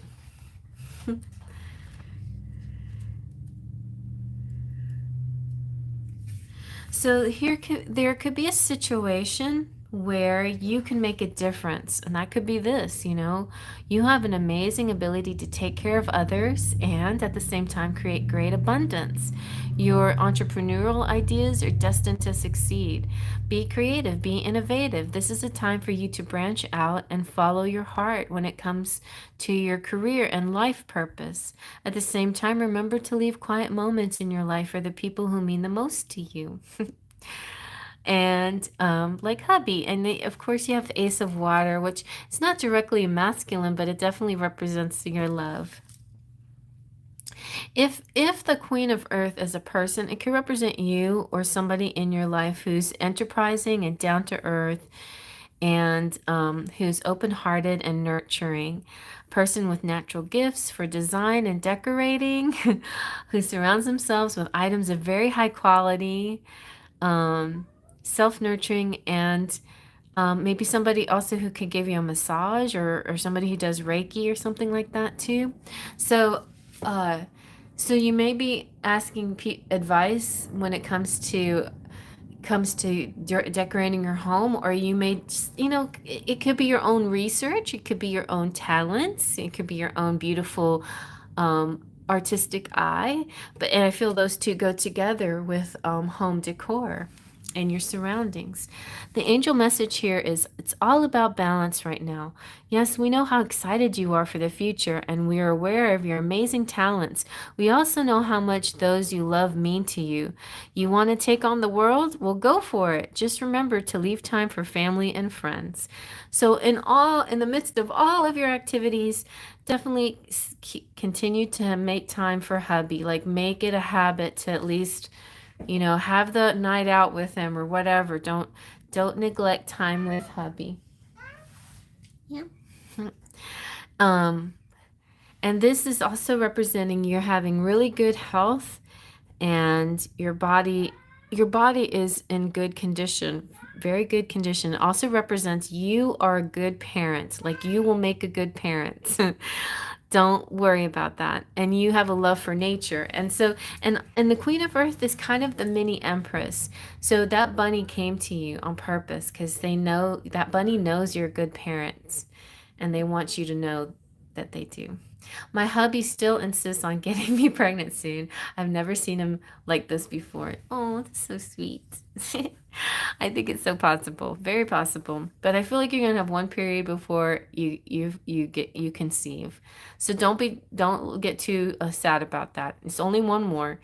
So there could be a situation where you can make a difference, and that could be this, you know, you have an amazing ability to take care of others and at the same time create great abundance. Your entrepreneurial ideas are destined to succeed. Be creative, be innovative. This is a time for you to branch out and follow your heart when it comes to your career and life purpose. At the same time, remember to leave quiet moments in your life for the people who mean the most to you. And like hubby, and of course you have the Ace of Water, which is not directly masculine, but it definitely represents your love. If the Queen of Earth is a person, it could represent you or somebody in your life who's enterprising and down to earth, and who's open-hearted and nurturing. Person with natural gifts for design and decorating, who surrounds themselves with items of very high quality. Self-nurturing, and maybe somebody also who could give you a massage, or somebody who does Reiki or something like that too. So you may be asking advice when it comes to decorating your home, or you may just, you know, it could be your own research, it could be your own talents, it could be your own beautiful artistic eye. And I feel those two go together with home decor. and your surroundings. The angel message here is it's all about balance right now. Yes, we know how excited you are for the future, and we are aware of your amazing talents. We also know how much those you love mean to you. You want to take on the world? Well, go for it. Just remember to leave time for family and friends. So in the midst of all of your activities, definitely continue to make time for hubby. Like make it a habit to at least have the night out with him or whatever. Don't neglect time with hubby. Yeah. Um, and this is also representing you're having really good health and your body is in good condition, very good condition. It also represents you are a good parent. Like you will make a good parent. Don't worry about that. And you have a love for nature. And so and the Queen of Earth is kind of the mini empress. So that bunny came to you on purpose because they know that bunny knows you're a good parent and they want you to know that they do. My hubby still insists on getting me pregnant soon. I've never seen him like this before. Oh, that's so sweet. I think it's so possible, very possible. But I feel like you're gonna have one period before you conceive. So don't get too sad about that. It's only one more,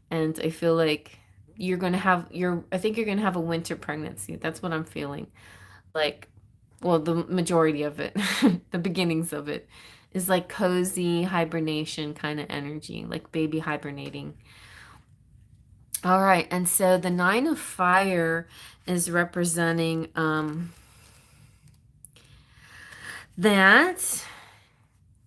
and I feel like I think you're gonna have a winter pregnancy. That's what I'm feeling. Like, well, the majority of it, the beginnings of it, is like cozy hibernation kind of energy, like baby hibernating. All right, and so the Nine of Fire is representing that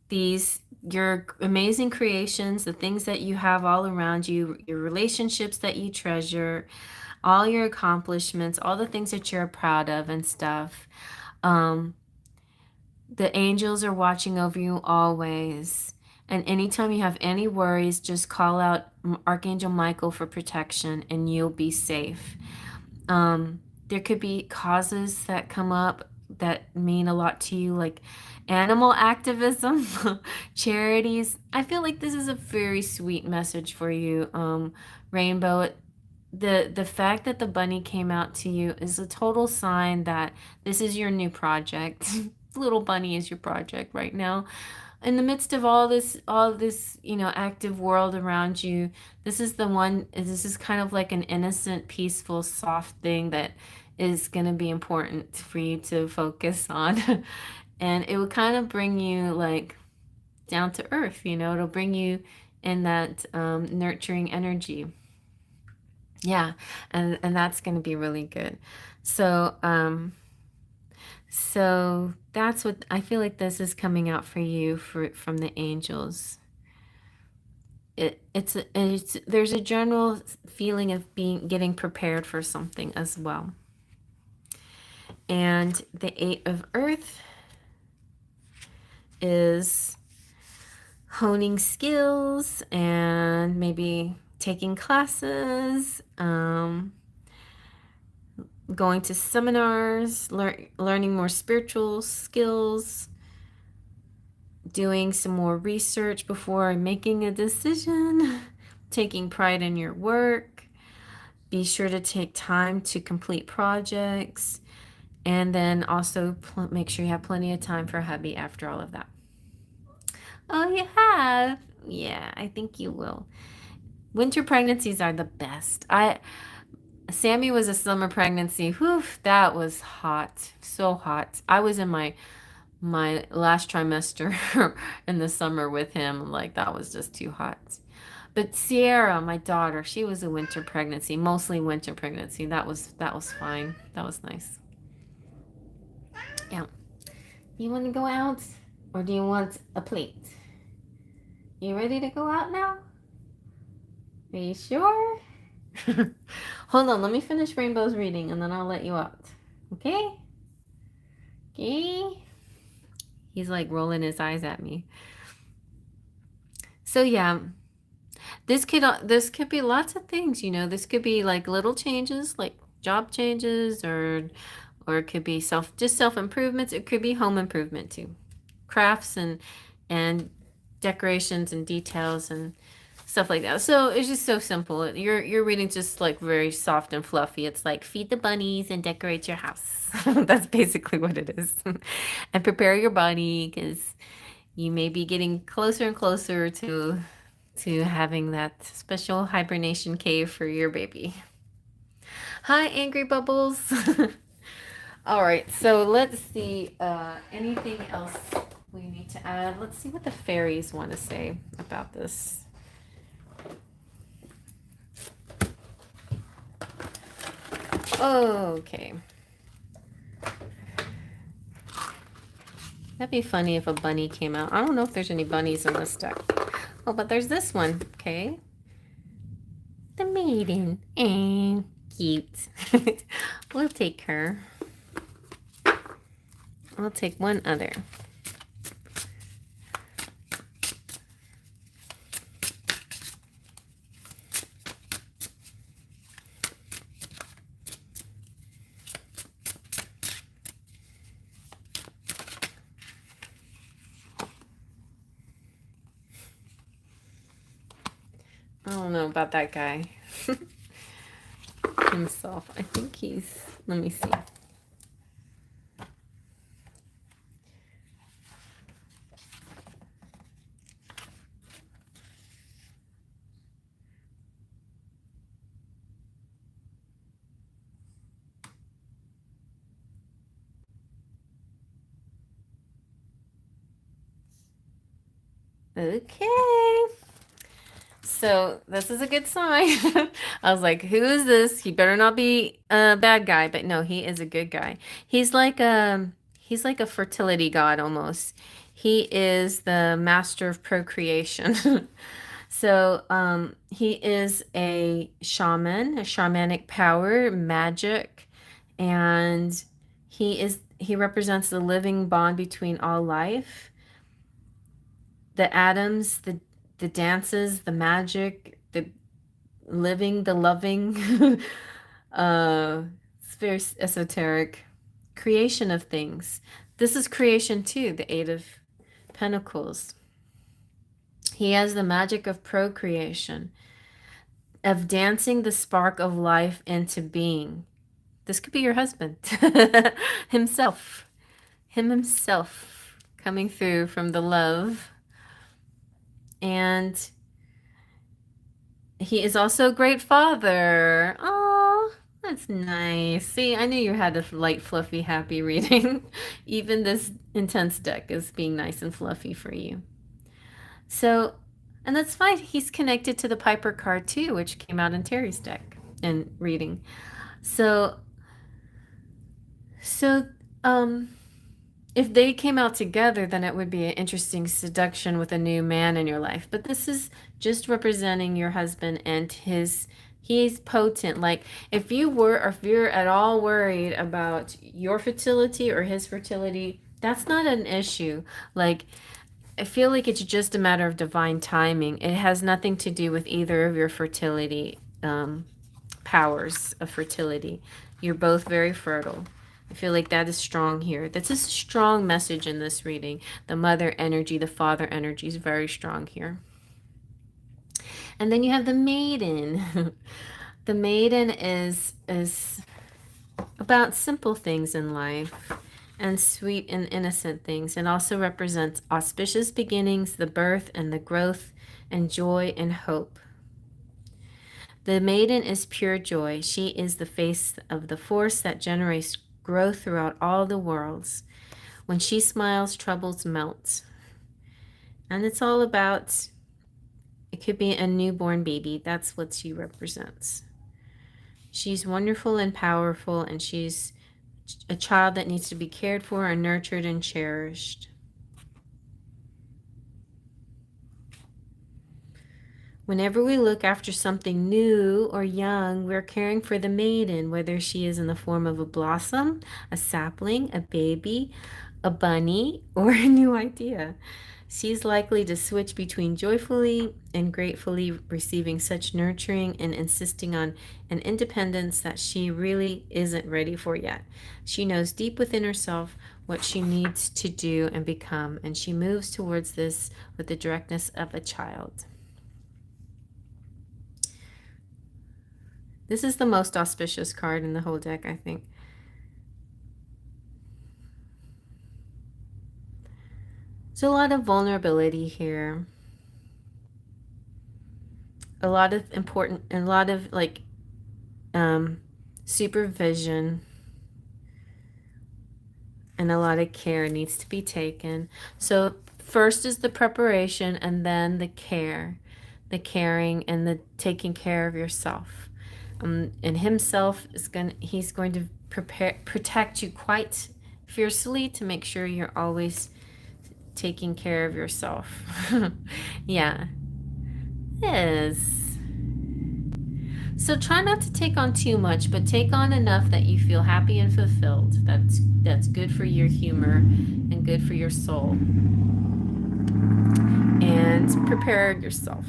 these your amazing creations, the things that you have all around you, your relationships that you treasure, all your accomplishments, all the things that you're proud of and stuff. Um, The angels are watching over you always. And anytime you have any worries, just call out Archangel Michael for protection and you'll be safe. There could be causes that come up that mean a lot to you, like animal activism, charities. I feel like this is a very sweet message for you, Rainbow. The fact that the bunny came out to you is a total sign that this is your new project. Little bunny is your project right now. In the midst of all this, active world around you, this is kind of like an innocent, peaceful, soft thing that is going to be important for you to focus on. And it will kind of bring you like down to earth, it'll bring you in that nurturing energy. Yeah, and that's going to be really good. So, so that's what I feel like this is coming out for you from the angels. It's there's a general feeling of getting prepared for something as well. And the Eight of Earth is honing skills and maybe taking classes, going to seminars, learning more spiritual skills, doing some more research before making a decision, taking pride in your work. Be sure to take time to complete projects, and then also make sure you have plenty of time for hubby after all of that. Oh, you have? Yeah, I think you will. Winter pregnancies are the best. Sammy was a summer pregnancy. Whew, that was hot. So hot. I was in my last trimester in the summer with him. Like that was just too hot. But Sierra, my daughter, she was a winter pregnancy, mostly winter pregnancy. That was fine. That was nice. Yeah. You want to go out or do you want a plate? You ready to go out now? Are you sure? Hold on, let me finish Rainbow's reading and then I'll let you out. Okay? Okay. He's like rolling his eyes at me. So yeah, this could be lots of things, This could be like little changes, like job changes or it could be self improvements. It could be home improvement too. Crafts and decorations and details and stuff like that. So it's just so simple. Your reading's just like very soft and fluffy. It's like feed the bunnies and decorate your house. That's basically what it is. And prepare your body because you may be getting closer and closer to having that special hibernation cave for your baby. Hi, Angry Bubbles. All right, so let's see. Anything else we need to add? Let's see what the fairies want to say about this. Okay. That'd be funny if a bunny came out. I don't know if there's any bunnies in this deck. Oh, but there's this one. Okay. The maiden. Cute. We'll take her. I'll take one other. I don't know about that guy. Himself. I think he's, let me see. Okay. So this is a good sign. I was like, who is this? He better not be a bad guy, but no, he is a good guy. He's like a fertility god almost. He is the master of procreation. So he is a shaman, a shamanic power, magic, and he represents the living bond between all life, the atoms, the dances, the magic, the living, the loving. It's very esoteric. Creation of things. This is creation too, the Eight of Pentacles. He has the magic of procreation, of dancing the spark of life into being. This could be your husband. Himself. Himself coming through from the love. And he is also a great father. Oh, that's nice. See, I knew you had a light, fluffy, happy reading. Even this intense deck is being nice and fluffy for you. So, and that's fine. He's connected to the Piper card too, which came out in Terry's deck and reading. So, if they came out together, then it would be an interesting seduction with a new man in your life. But this is just representing your husband and he's potent. Like if you're at all worried about your fertility or his fertility, that's not an issue. Like I feel like it's just a matter of divine timing. It has nothing to do with either of your fertility powers of fertility. You're both very fertile. I feel like that is strong here. That's a strong message in this reading. The mother energy, the father energy is very strong here. And then you have the maiden. The maiden is about simple things in life and sweet and innocent things, and also represents auspicious beginnings, the birth and the growth and joy and hope. The maiden is pure joy. She is the face of the force that generates growth throughout all the worlds. When she smiles, troubles melt. And it's all about, it could be a newborn baby. That's what she represents. She's wonderful and powerful, and she's a child that needs to be cared for and nurtured and cherished. Whenever we look after something new or young, we're caring for the maiden, whether she is in the form of a blossom, a sapling, a baby, a bunny, or a new idea. She's likely to switch between joyfully and gratefully receiving such nurturing and insisting on an independence that she really isn't ready for yet. She knows deep within herself what she needs to do and become, and she moves towards this with the directness of a child. This is the most auspicious card in the whole deck, I think. There's a lot of vulnerability here. A lot of important, a lot of like supervision, and a lot of care needs to be taken. So first is the preparation, and then the care, the caring, and the taking care of yourself. And himself he's going to protect you quite fiercely to make sure you're always taking care of yourself. Yeah. Yes. So try not to take on too much, but take on enough that you feel happy and fulfilled. That's good for your humor and good for your soul. And prepare yourself.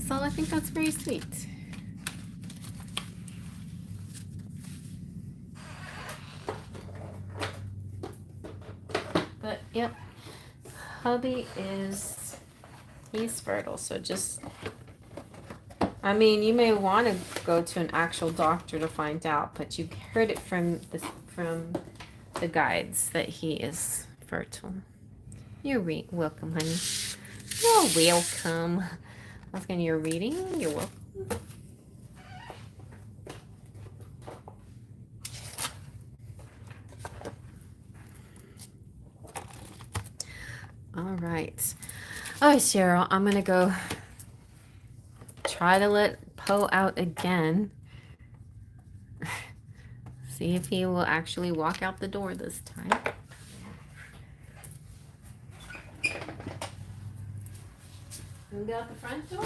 So I think that's very sweet. But yep, hubby he's fertile, so just, I mean, you may want to go to an actual doctor to find out, but you heard it from the guides that he is fertile. You're welcome, honey. You're welcome. I was getting your reading. You're welcome. All right. Oh, Cheryl, I'm gonna go try to let Poe out again. See if he will actually walk out the door this time. Can we go out the front door?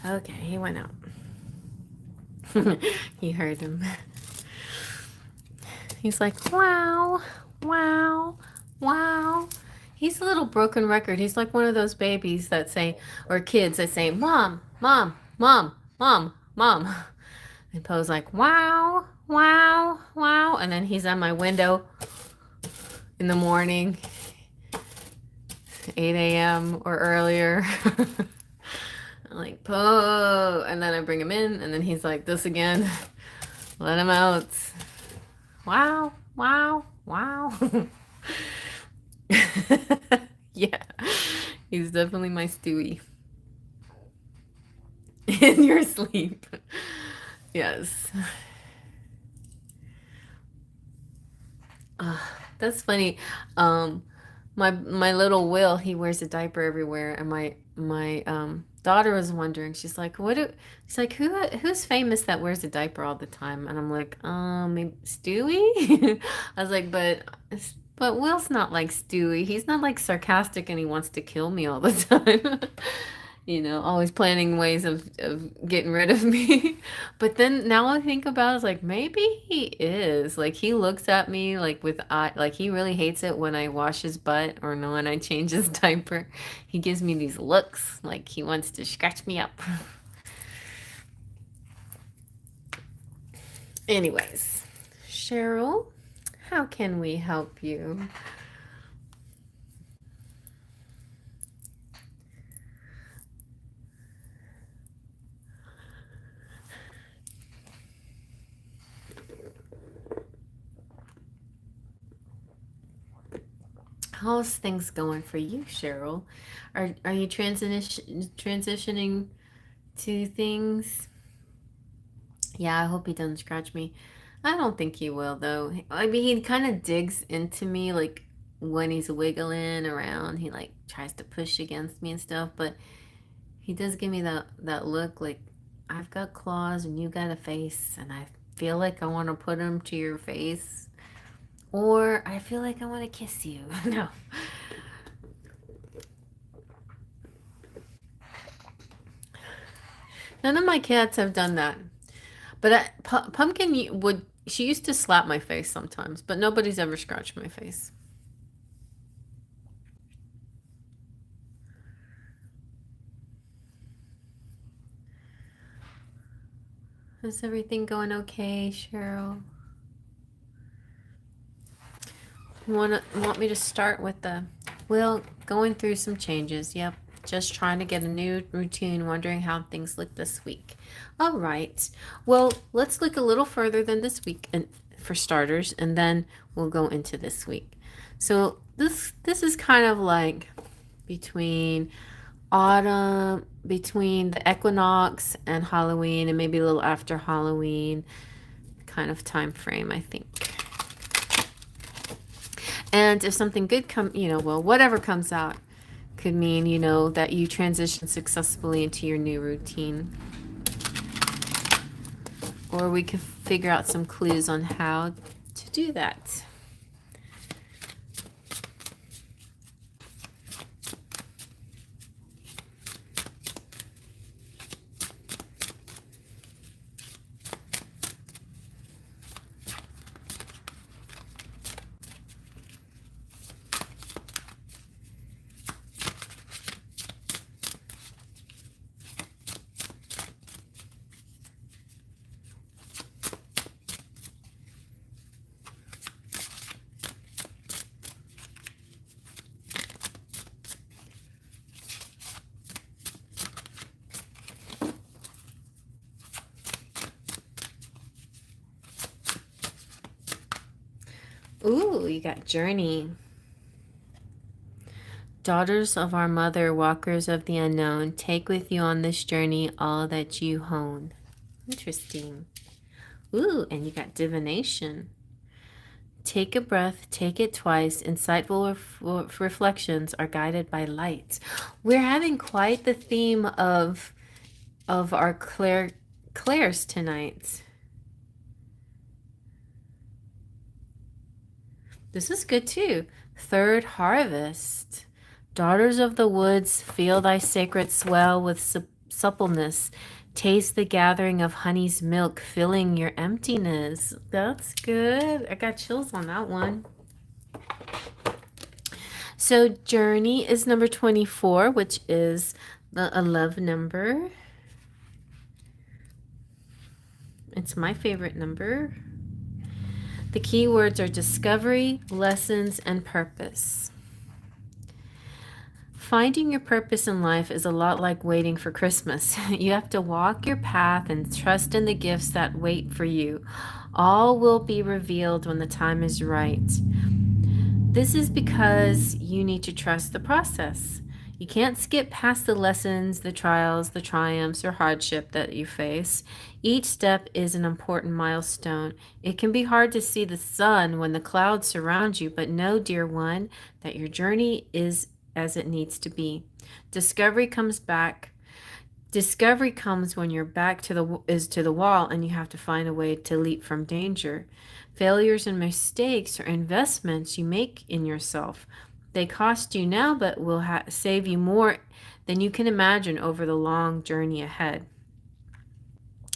Okay, he went out. He heard him. He's like, wow, wow, wow. He's a little broken record. He's like one of those babies that say, or kids that say, Mom, Mom, Mom, Mom, Mom. And Poe's like, wow, wow, wow. And then he's on my window in the morning, 8 a.m. or earlier. I'm like, Poe. And then I bring him in, and then he's like this again. Let him out. Wow, wow, wow. Yeah, he's definitely my Stewie. In your sleep. Yes. That's funny. My little Will, he wears a diaper everywhere, and my daughter was wondering. She's like, she's like, who's famous that wears a diaper all the time? And I'm like, maybe Stewie. I was like, but Will's not like Stewie. He's not like sarcastic and he wants to kill me all the time. You know, always planning ways of getting rid of me. But then now I think about it, it's like maybe he is. Like he looks at me like with eye, like he really hates it when I wash his butt or no when I change his diaper. He gives me these looks like he wants to scratch me up. Anyways, Cheryl, how can we help you? How's things going for you, Cheryl? Are you transitioning to things? Yeah, I hope he doesn't scratch me. I don't think he will, though. I mean, he kind of digs into me, like when he's wiggling around. He like tries to push against me and stuff, but he does give me that look like I've got claws and you got a face, and I feel like I want to put them to your face, or I feel like I want to kiss you. No. None of my cats have done that. But Pumpkin would, she used to slap my face sometimes, but nobody's ever scratched my face. Is everything going okay, Cheryl? You want me to start with the, well, going through some changes. Yep. Just trying to get a new routine, wondering how things look this week. All right. Well, let's look a little further than this week and for starters, and then we'll go into this week. So this is kind of like between autumn, between the equinox and Halloween, and maybe a little after Halloween kind of time frame, I think. And if something good well, whatever comes out could mean, that you transition successfully into your new routine. Or we could figure out some clues on how to do that. Ooh, you got journey. Daughters of our mother, walkers of the unknown, take with you on this journey all that you hone. Interesting. Ooh, and you got divination. Take a breath, take it twice. Insightful reflections are guided by light. We're having quite the theme of our clairs tonight. This is good too. Third harvest. Daughters of the woods, feel thy sacred swell with suppleness. Taste the gathering of honey's milk, filling your emptiness. That's good. I got chills on that one. So journey is number 24, which is a love number. It's my favorite number. The key words are discovery, lessons, and purpose. Finding your purpose in life is a lot like waiting for Christmas. You have to walk your path and trust in the gifts that wait for you. All will be revealed when the time is right. This is because you need to trust the process. You can't skip past the lessons, the trials, the triumphs, or hardship that you face. Each step is an important milestone. It can be hard to see the sun when the clouds surround you, but know, dear one, that your journey is as it needs to be. Discovery comes when your back to the wall and you have to find a way to leap from danger. Failures and mistakes are investments you make in yourself. They cost you now, but will save you more than you can imagine over the long journey ahead.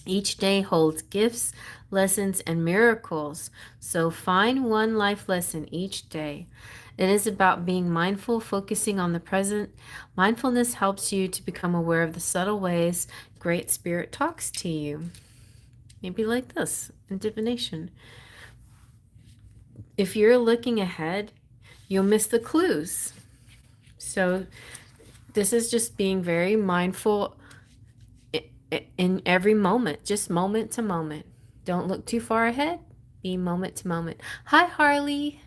Each day holds gifts, lessons, and miracles. So find one life lesson each day. It is about being mindful, focusing on the present. Mindfulness helps you to become aware of the subtle ways Great Spirit talks to you. Maybe like this in divination. If you're looking ahead, you'll miss the clues. So this is just being very mindful in every moment, just moment to moment. Don't look too far ahead. Be moment to moment. Hi, Harley.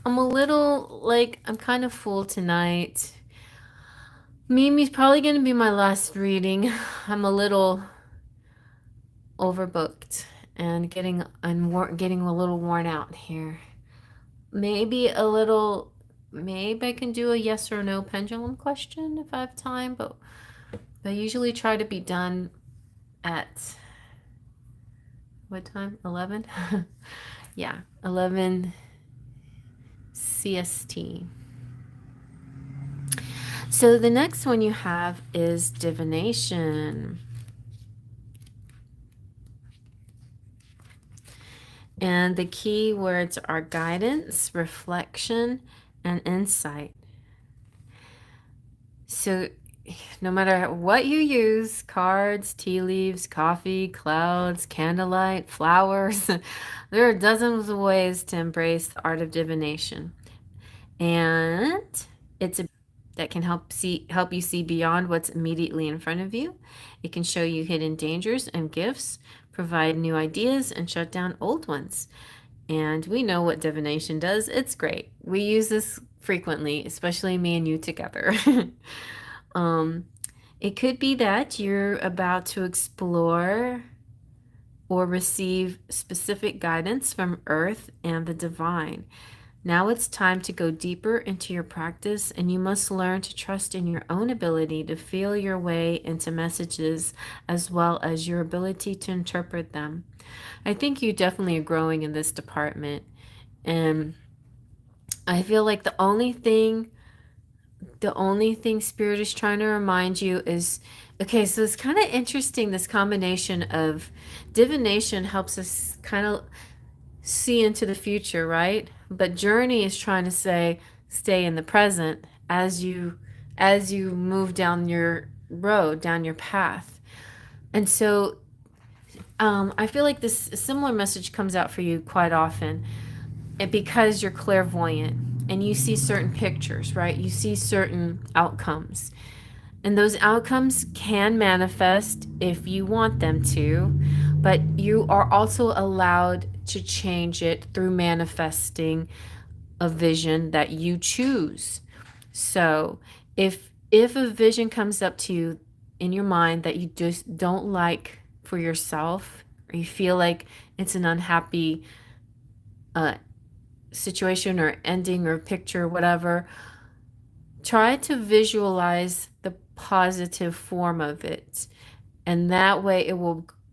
I'm kind of full tonight. Mimi's probably going to be my last reading. I'm a little overbooked and getting a little worn out here. Maybe I can do a yes or no pendulum question if I have time, but I usually try to be done at what time? 11? Yeah, 11 CST. So the next one you have is divination. And the key words are guidance, reflection, and insight. So no matter what you use, cards, tea leaves, coffee, clouds, candlelight, flowers, there are dozens of ways to embrace the art of divination. And it's a that can help you see beyond what's immediately in front of you. It can show you hidden dangers and gifts, provide new ideas, and shut down old ones. And we know what divination does. It's great. We use this frequently, especially me and you together. um, it could be that you're about to explore or receive specific guidance from Earth and the divine. Now it's time to go deeper into your practice, and you must learn to trust in your own ability to feel your way into messages as well as your ability to interpret them. I think you definitely are growing in this department, and I feel like the only thing Spirit is trying to remind you is okay, so it's kind of interesting, this combination of divination helps us kind of see into the future, right? But journey is trying to say stay in the present as you move down your road, down your path. And so I feel like this similar message comes out for you quite often, because you're clairvoyant and you see certain pictures, right? You see certain outcomes. And those outcomes can manifest if you want them to, but you are also allowed to change it through manifesting a vision that you choose. So if a vision comes up to you in your mind that you just don't like for yourself, or you feel like it's an unhappy situation or ending or picture or whatever, try to visualize the positive form of it, and that way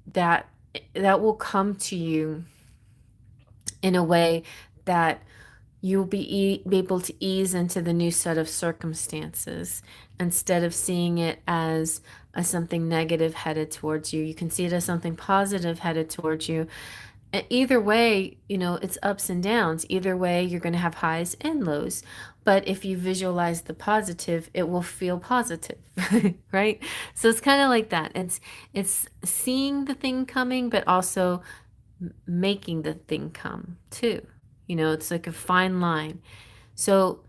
that will come to you in a way that you'll be able to ease into the new set of circumstances. Instead of seeing it as something negative headed towards you, you can see it as something positive headed towards you. Either way, it's ups and downs. Either way, you're going to have highs and lows. But if you visualize the positive, it will feel positive, right? So it's kind of like that. It's seeing the thing coming, but also making the thing come too. It's like a fine line. So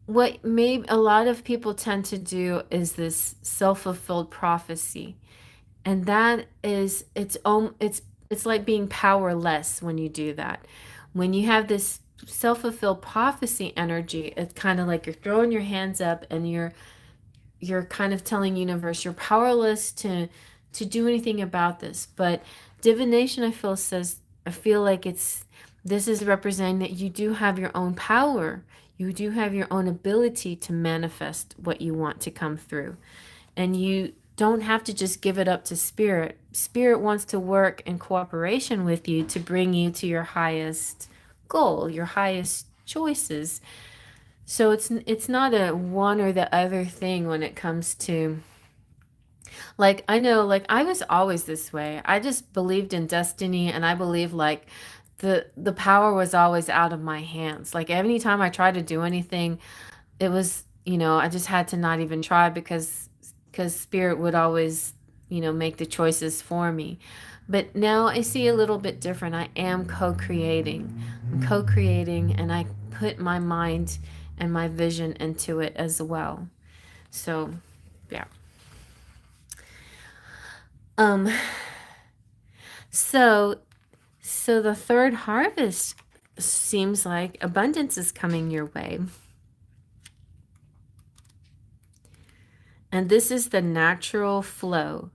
what maybe a lot of people tend to do is this self-fulfilled prophecy. And that is it's like being powerless when you do that. When you have this self-fulfilled prophecy energy, it's kind of like you're throwing your hands up and you're kind of telling universe you're powerless to do anything about this. But divination, I feel like this is representing that you do have your own power. You do have your own ability to manifest what you want to come through. And you don't have to just give it up to spirit. Spirit wants to work in cooperation with you to bring you to your highest goal, your highest choices. So it's not a one or the other thing when it comes to, like, I know, like, I was always this way. I just believed in destiny, and I believe like the power was always out of my hands. Like anytime I tried to do anything, it was, I just had to not even try because spirit would always, make the choices for me. But now I see a little bit different. I am co-creating. I'm co-creating, and I put my mind and my vision into it as well. So, yeah. Um so the third harvest seems like abundance is coming your way. And this is the natural flow,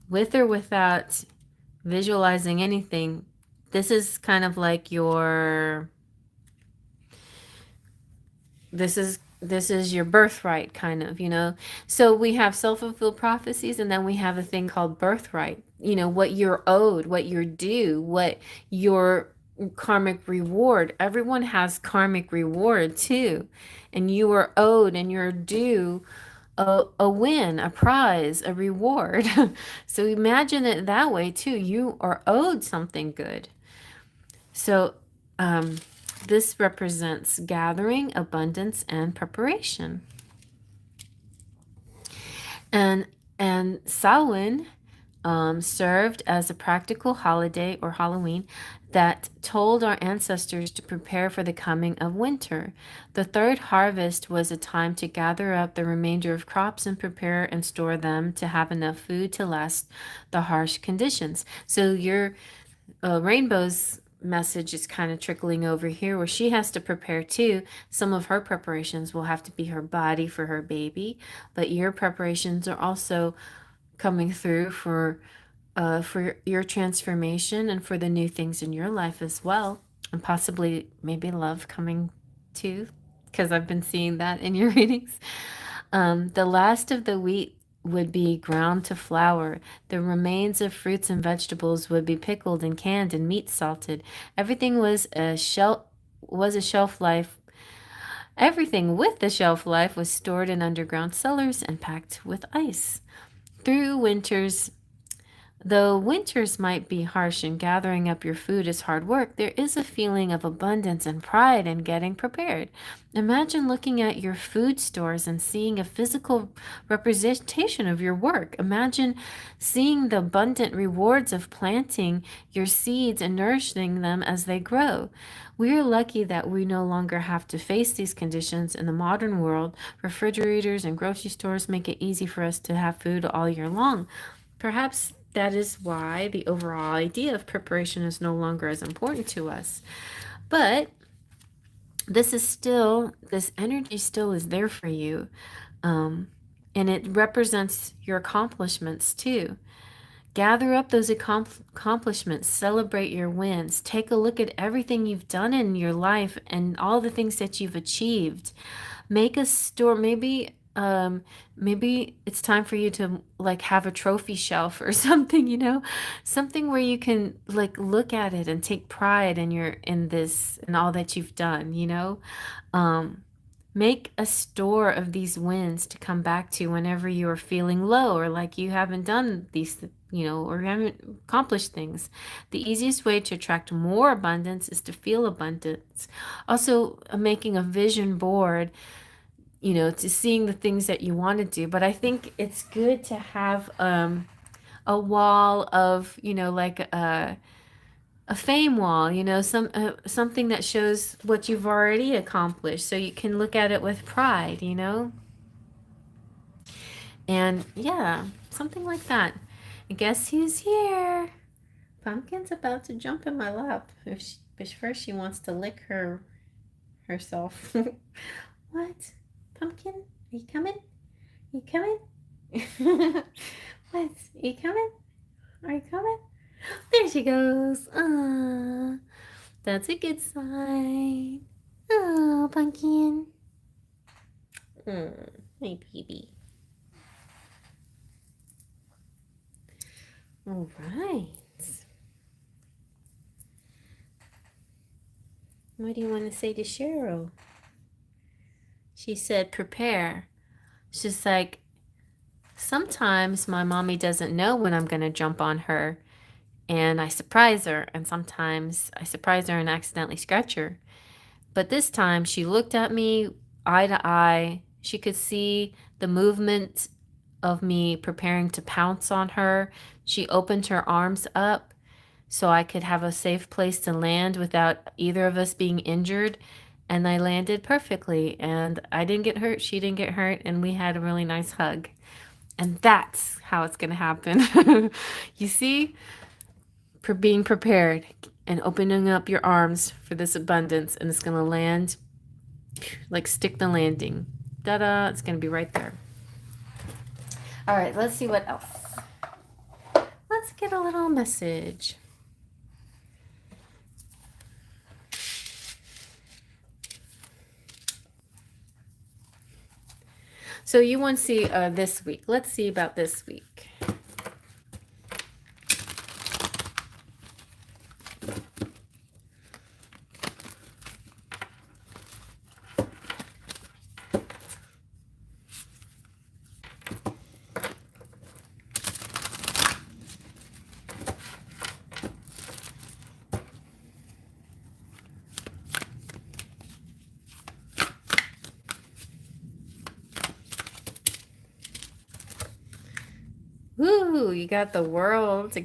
with or without visualizing anything, this is kind of like your this is your birthright, kind of, you know. So we have self-fulfilled prophecies, and then we have a thing called birthright, you know, what you're owed, what you're due, what your karmic reward. Everyone has karmic reward too, and you are owed and you're due a win, a prize, a reward. So imagine it that way too. You are owed something good. So this represents gathering, abundance, and preparation. And Samhain served as a practical holiday, or Halloween, that told our ancestors to prepare for the coming of winter. The third harvest was a time to gather up the remainder of crops and prepare and store them to have enough food to last the harsh conditions. So your Rainbow's message is kind of trickling over here, where she has to prepare too. Some of her preparations will have to be her body for her baby, but your preparations are also coming through for your transformation and for the new things in your life as well, and possibly maybe love coming too, because I've been seeing that in your readings. The last of the wheat would be ground to flour. The remains of fruits and vegetables would be pickled and canned and meat salted. Everything was a shelf life. Everything with the shelf life was stored in underground cellars and packed with ice. Through winters, Though winters might be harsh and gathering up your food is hard work, there is a feeling of abundance and pride in getting prepared. Imagine looking at your food stores and seeing a physical representation of your work. Imagine seeing the abundant rewards of planting your seeds and nourishing them as they grow. We are lucky that we no longer have to face these conditions in the modern world. Refrigerators and grocery stores make it easy for us to have food all year long. Perhaps that is why the overall idea of preparation is no longer as important to us. But this energy still is there for you. And it represents your accomplishments too. Gather up those accomplishments, celebrate your wins, take a look at everything you've done in your life and all the things that you've achieved. Make a store, maybe it's time for you to like have a trophy shelf or something, you know, something where you can like look at it and take pride in this and all that you've done, you know. Make a store of these wins to come back to whenever you're feeling low, or like you haven't done these, you know, or you haven't accomplished things. The easiest way to attract more abundance is to feel abundance. Also, making a vision board, you know, to seeing the things that you want to do. But I think it's good to have a wall of, you know, like a fame wall, you know, something that shows what you've already accomplished, so you can look at it with pride, you know. And yeah, something like that. I guess who's here? Pumpkin's about to jump in my lap. But first she wants to lick herself. What? Pumpkin? Are you coming? Are you coming? What? Are you coming? Are you coming? There she goes. Ah, that's a good sign. Oh, Pumpkin. My baby. All right. What do you want to say to Cheryl? She said, prepare. She's like, sometimes my mommy doesn't know when I'm going to jump on her, and I surprise her, and sometimes I surprise her and accidentally scratch her. But this time she looked at me eye to eye. She could see the movement of me preparing to pounce on her. She opened her arms up so I could have a safe place to land without either of us being injured. And I landed perfectly, and I didn't get hurt, she didn't get hurt, and we had a really nice hug. And that's how it's going to happen. You see? For being prepared and opening up your arms for this abundance, and it's going to land like stick the landing. Da-da, it's going to be right there. All right, let's see what else. let's get a little message. So you want to see this week. Let's see about this week. Woo, you got the world.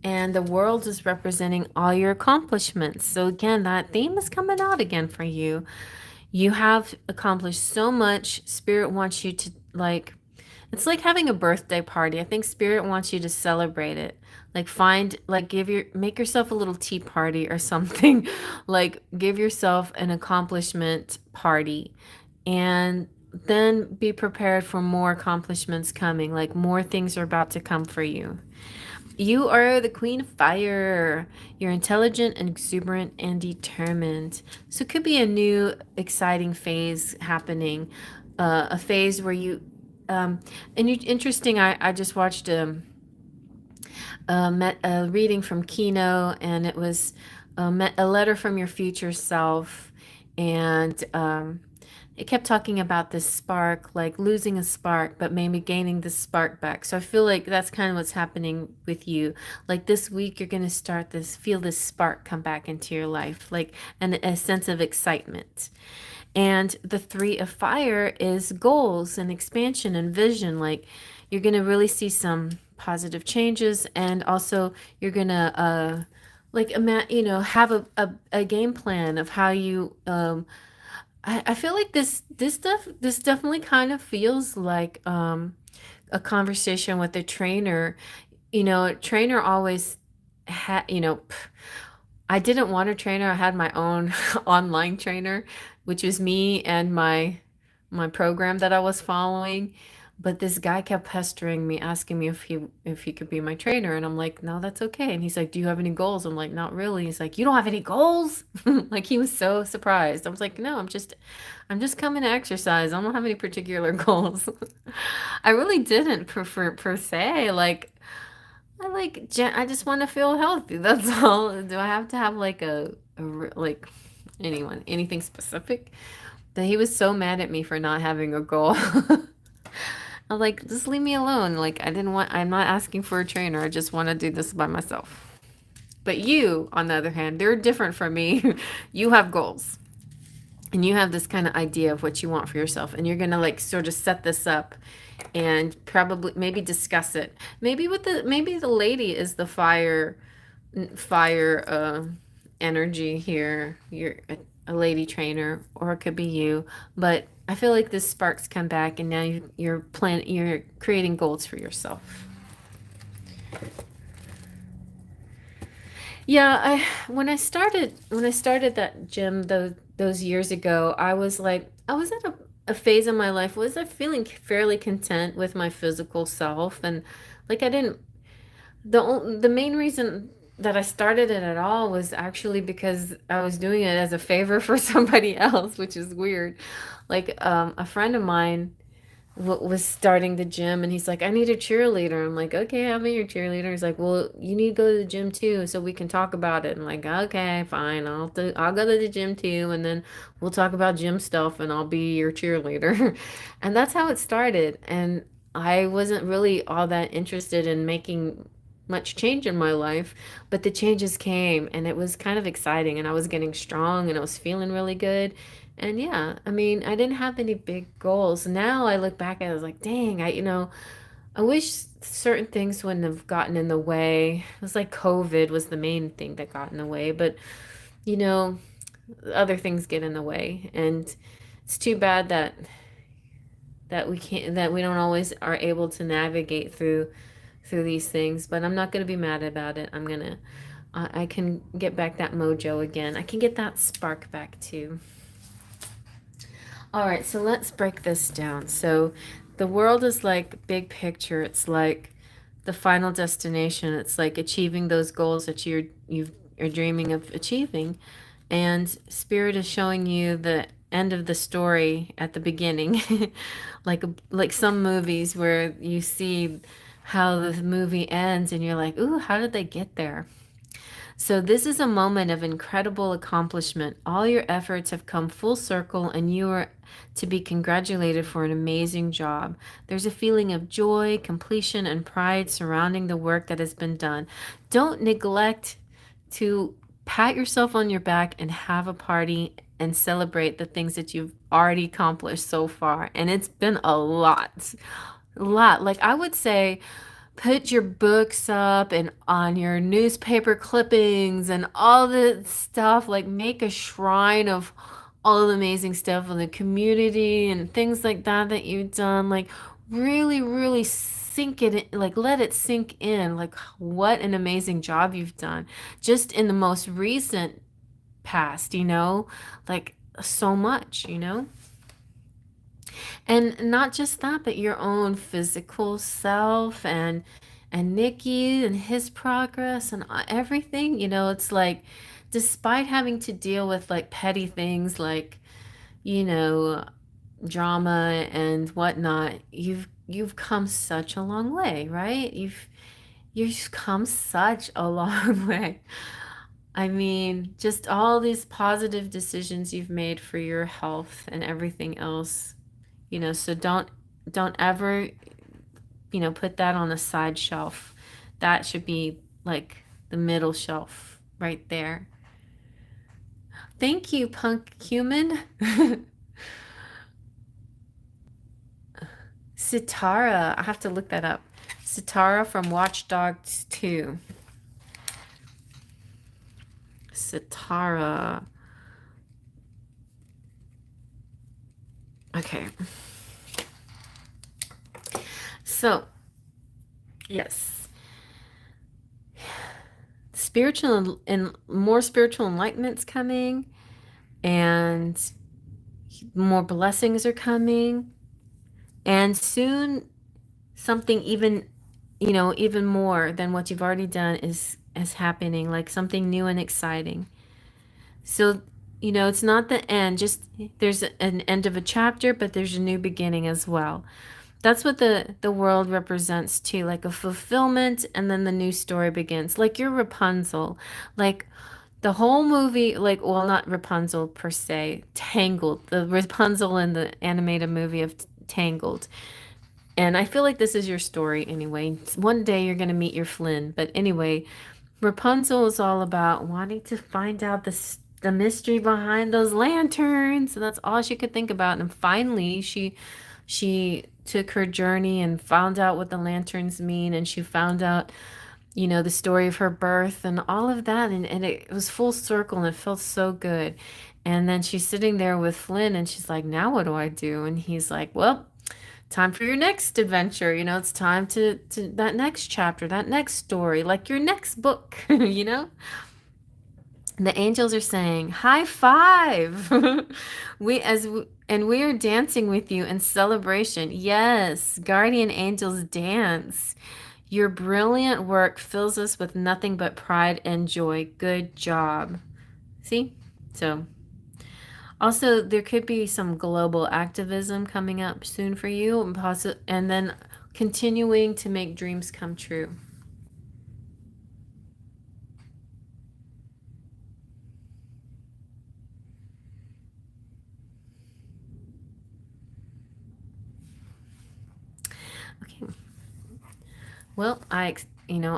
And the world is representing all your accomplishments. So again, that theme is coming out again for you. You have accomplished so much. Spirit wants you to like, it's like having a birthday party. I think Spirit wants you to celebrate it. Like make yourself a little tea party or something. Like give yourself an accomplishment party. And then be prepared for more accomplishments coming. Like more things are about to come for you. You are the queen of fire. You're intelligent and exuberant and determined. So it could be a new exciting phase happening. A phase where interesting, I just watched a reading from Kino, and it was a letter from your future self. And it kept talking about this spark, like losing a spark, but maybe gaining the spark back. So I feel like that's kind of what's happening with you. Like this week, you're going to feel this spark come back into your life, like a sense of excitement. And the 3 of fire is goals and expansion and vision. Like you're going to really see some positive changes, and also you're going to have a game plan of how you I feel like this definitely kind of feels like a conversation with a trainer. A trainer always had, I didn't want a trainer. I had my own online trainer, which was me and my program that I was following. But this guy kept pestering me, asking me if he could be my trainer, and I'm like, no, that's okay. And he's like, do you have any goals? I'm like, not really. He's like, you don't have any goals? Like he was so surprised. I was like, no, I'm just coming to exercise. I don't have any particular goals. I really didn't per se. I just want to feel healthy. That's all. Do I have to have like anything specific? That he was so mad at me for not having a goal. I'm like, just leave me alone. Like I'm not asking for a trainer. I just want to do this by myself. But you, on the other hand, they're different from me. You have goals. And you have this kind of idea of what you want for yourself. And you're going to like sort of set this up and probably maybe discuss it. Maybe the lady is the fire energy here. You're a lady trainer, or it could be you. But I feel like this sparks come back, and now you're creating goals for yourself. Yeah, when I started that gym those years ago, I was at a phase in my life was I feeling fairly content with my physical self, and like I didn't the main reason that I started it at all was actually because I was doing it as a favor for somebody else, which is weird. Like a friend of mine was starting the gym, and he's like, I need a cheerleader. I'm like, okay, I'll be your cheerleader. He's like, well, you need to go to the gym too so we can talk about it. I'm like, okay, fine, I'll go to the gym too, and then we'll talk about gym stuff, and I'll be your cheerleader. And that's how it started. And I wasn't really all that interested in making much change in my life, but the changes came, and it was kind of exciting, and I was getting strong, and I was feeling really good. And yeah, I mean, I didn't have any big goals. Now I look back at it, I was like, dang, I wish certain things wouldn't have gotten in the way. It was like COVID was the main thing that got in the way, but you know, other things get in the way. And it's too bad that we don't always are able to navigate through these things, but I'm not going to be mad about it. I can get back that mojo again. I can get that spark back too. All right, so let's break this down. So the world is like big picture. It's like the final destination. It's like achieving those goals that you're dreaming of achieving. And Spirit is showing you the end of the story at the beginning. Like some movies where you see how the movie ends and you're like, "Ooh, how did they get there?" So, this is a moment of incredible accomplishment. All your efforts have come full circle, and you are to be congratulated for an amazing job. There's a feeling of joy, completion, and pride surrounding the work that has been done. Don't neglect to pat yourself on your back and have a party and celebrate the things that you've already accomplished so far. And it's been a lot. A lot. Like, I would say, put your books up and on your newspaper clippings and all the stuff, like make a shrine of all the amazing stuff in the community and things like that that you've done. Like really sink it in, like let it sink in, like what an amazing job you've done just in the most recent past, like so much, and not just that, but your own physical self and Nikki and his progress and everything. It's like despite having to deal with like petty things like, you know, drama and whatnot, you've come such a long way, right? You've come such a long way. I mean, just all these positive decisions you've made for your health and everything else, so don't ever, put that on a side shelf. That should be like the middle shelf right there. Thank you, Punk Human. Sitara, I have to look that up. Sitara from Watch Dogs 2. Sitara. Okay. So, yes. Spiritual and more spiritual enlightenment's coming, and more blessings are coming, and soon something even more than what you've already done is happening, like something new and exciting. So, it's not the end, just there's an end of a chapter, but there's a new beginning as well. That's what the world represents too, like a fulfillment, and then the new story begins. Like you're Rapunzel, like the whole movie, like, well, not Rapunzel per se, Tangled, the Rapunzel in the animated movie of Tangled. And I feel like this is your story anyway. One day you're gonna meet your Flynn, but anyway, Rapunzel is all about wanting to find out the mystery behind those lanterns, and that's all she could think about. And finally, she took her journey and found out what the lanterns mean, and she found out, the story of her birth and all of that, and it was full circle, and it felt so good. And then she's sitting there with Flynn, and she's like, "Now what do I do?" And he's like, "Well, time for your next adventure. It's time to that next chapter, that next story, like your next book." The angels are saying, "High five!" And we are dancing with you in celebration. Yes, guardian angels dance. Your brilliant work fills us with nothing but pride and joy. Good job. See? So, also, there could be some global activism coming up soon for you, and then continuing to make dreams come true. Okay. Well,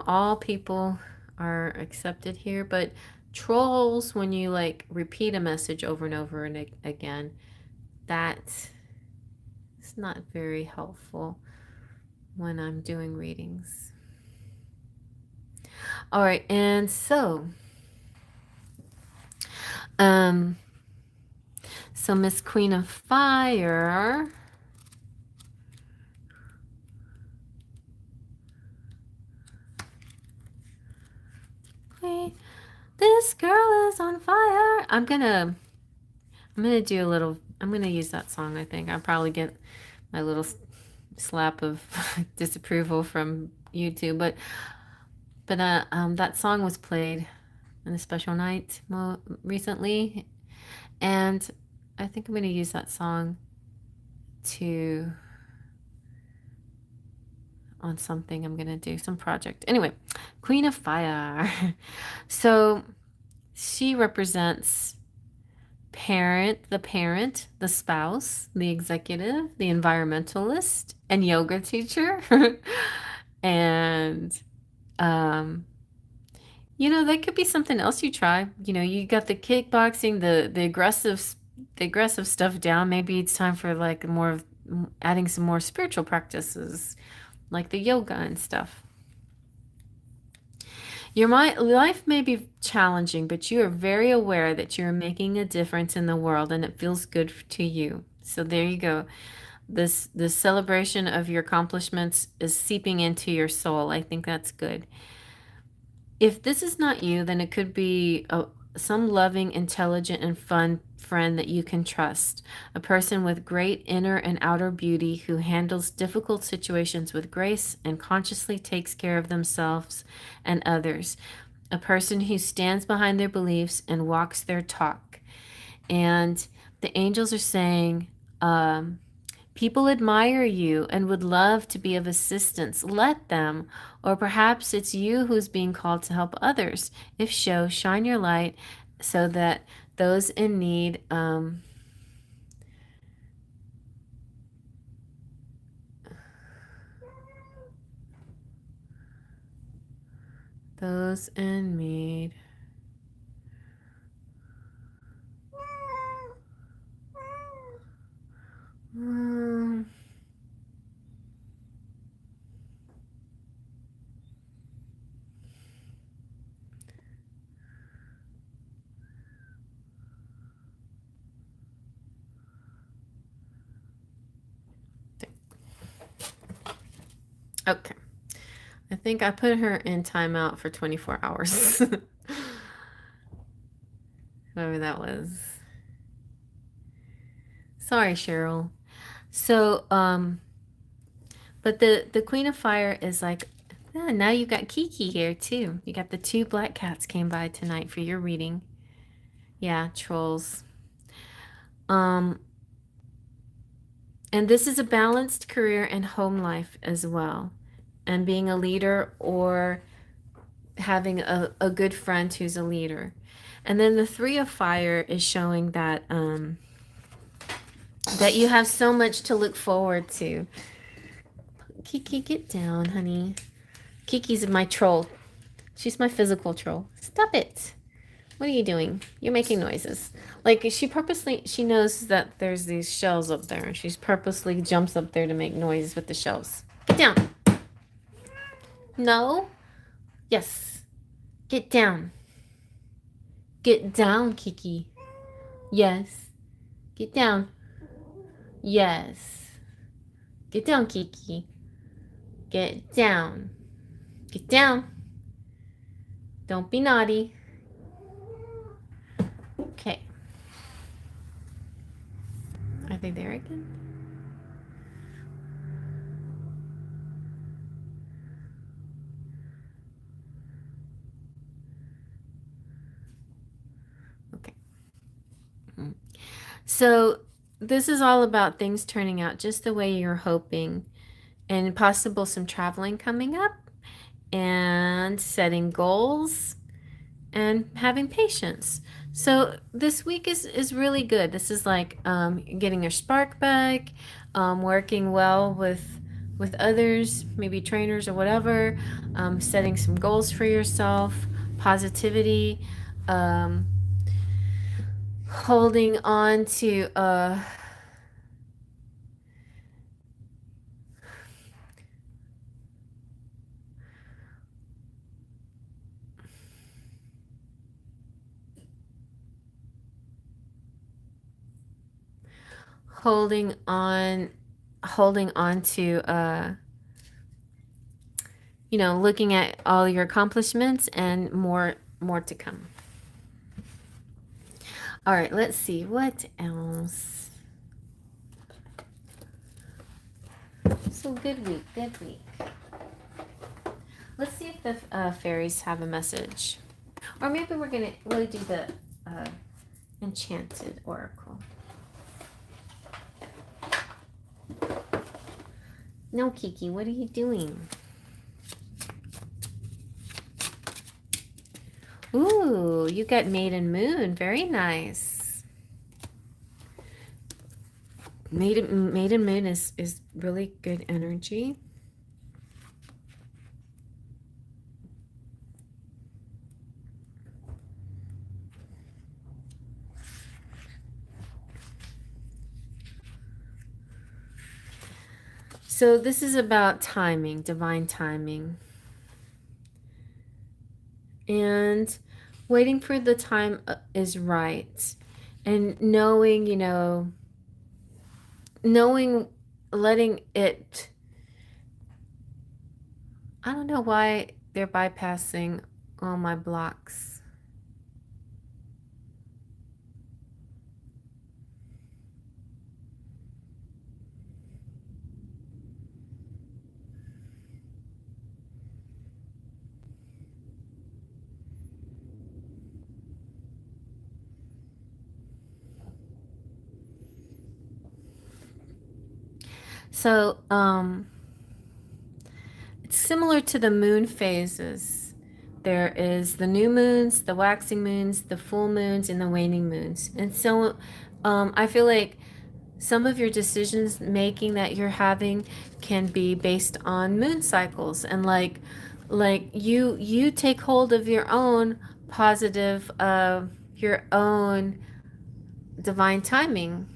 all people are accepted here, but trolls, when you like repeat a message over and over and again, that is not very helpful when I'm doing readings. All right, and so Miss Queen of Fire, this girl is on fire. I'm gonna use that song. I think I'll probably get my little slap of disapproval from YouTube, but that song was played in a special night recently, and I think I'm going to use that song to on something I'm going to do, some project. Anyway, Queen of Fire. So she represents parent, the spouse, the executive, the environmentalist, and yoga teacher. And that could be something else you try. You got the kickboxing, the aggressive stuff down. Maybe it's time for like more of adding some more spiritual practices like the yoga and stuff. Your life may be challenging, but you are very aware that you're making a difference in the world and it feels good to you. So there you go. This celebration of your accomplishments is seeping into your soul. I think that's good. If this is not you, then it could be some loving, intelligent, and fun friend that you can trust. A person with great inner and outer beauty who handles difficult situations with grace and consciously takes care of themselves and others. A person who stands behind their beliefs and walks their talk. And the angels are saying, people admire you and would love to be of assistance. Let them. Or perhaps it's you who's being called to help others. If so, shine your light so that those in need those in need okay. I think I put her in timeout for 24 hours. Whoever that was. Sorry, Cheryl. So, but the Queen of Fire is like, now you got Kiki here too. You got the 2 black cats came by tonight for your reading. Yeah, trolls. And this is a balanced career and home life as well. And being a leader or having a good friend who's a leader. And then the 3 of Fire is showing that that you have so much to look forward to. Kiki, get down, honey. Kiki's my troll. She's my physical troll. Stop it. What are you doing? You're making noises. Like she knows that there's these shells up there. And she purposely jumps up there to make noises with the shells. Get down. No. Yes. Get down. Get down, Kiki. Yes. Get down. Yes. Get down, Kiki. Get down. Get down. Don't be naughty. Okay. Are they there again? Okay. So this is all about things turning out just the way you're hoping, and possible some traveling coming up, and setting goals, and having patience. So this week is really good. This is like getting your spark back, working well with others, maybe trainers or whatever, setting some goals for yourself, positivity, holding on to holding on to looking at all your accomplishments and more to come. All right, let's see what else. So good week, good week. Let's see if the fairies have a message. Or maybe we're going to really do the Enchanted Oracle. No, Kiki, what are you doing? Ooh, you got Maiden Moon. Very nice. Maiden Moon is really good energy. So this is about timing, divine timing. And waiting for the time is right. And knowing, you know, letting it, I don't know why they're bypassing all my blocks. So, it's similar to the moon phases. There is the new moons, the waxing moons, the full moons, and the waning moons. And so, I feel like some of your decisions making that you're having can be based on moon cycles, and like you take hold of your own positive, your own divine timing.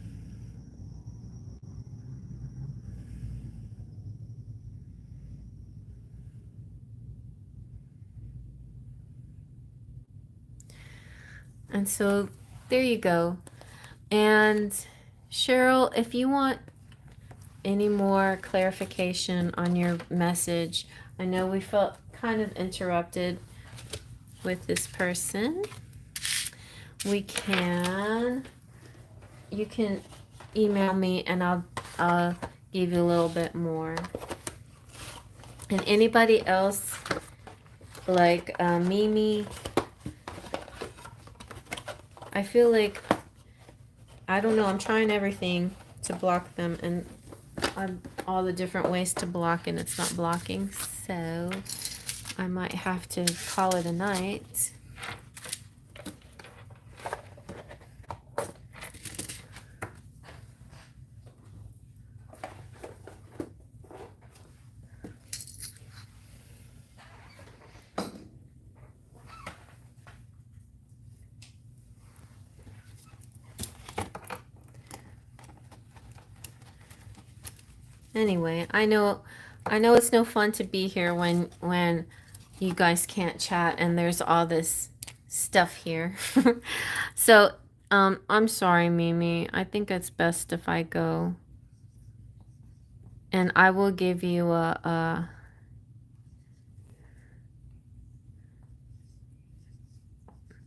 And so there you go. And Cheryl, if you want any more clarification on your message, I know we felt kind of interrupted with this person. You can email me and I'll give you a little bit more. And anybody else like Mimi, I feel like, I don't know, I'm trying everything to block them, and all the different ways to block, and it's not blocking, so I might have to call it a night. Anyway, I know it's no fun to be here when you guys can't chat and there's all this stuff here. So, I'm sorry, Mimi. I think it's best if I go. And I will give you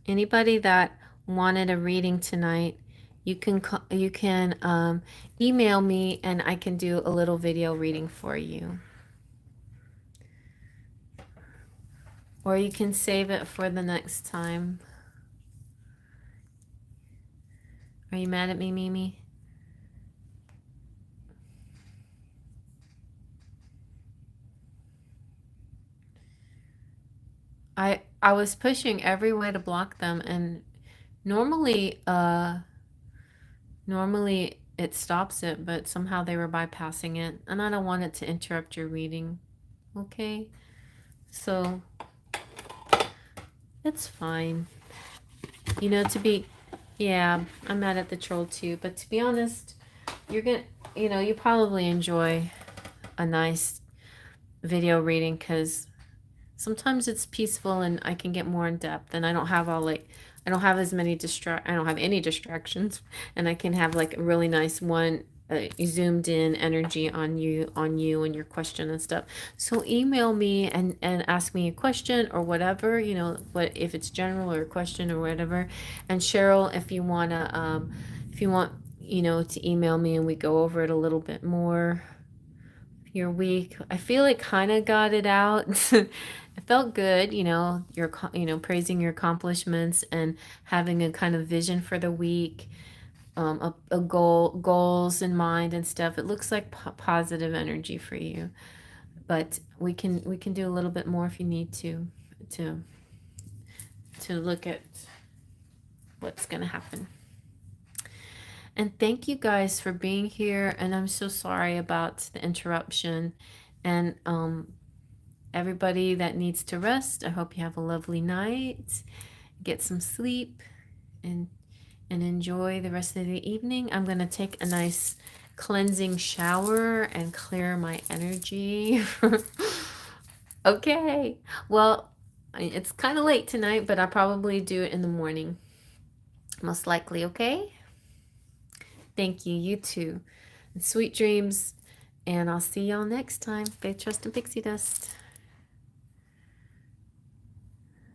anybody that wanted a reading tonight, you can email me and I can do a little video reading for you. Or you can save it for the next time. Are you mad at me, Mimi? I was pushing every way to block them, and normally it stops it, but somehow they were bypassing it, and I don't want it to interrupt your reading. Okay? So it's fine. You know, yeah, I'm mad at the troll too, but to be honest, you probably enjoy a nice video reading, because sometimes it's peaceful and I can get more in depth, and I don't have I don't have any distractions, and I can have like a really nice one zoomed in energy on you and your question and stuff. So email me and ask me a question or whatever, what if it's general or a question or whatever. And Cheryl, if you want to email me and we go over it a little bit more, your week. I feel it kind of got it out. It felt good, praising your accomplishments and having a kind of vision for the week, goals in mind and stuff. It looks like positive energy for you, but we can do a little bit more if you need to look at what's gonna happen. And thank you guys for being here. And I'm so sorry about the interruption. And everybody that needs to rest, I hope you have a lovely night. Get some sleep and enjoy the rest of the evening. I'm going to take a nice cleansing shower and clear my energy. Okay. Well, it's kind of late tonight, but I'll probably do it in the morning. Most likely, okay? Thank you. You too. And sweet dreams. And I'll see y'all next time. Faith, Trust, and Pixie Dust.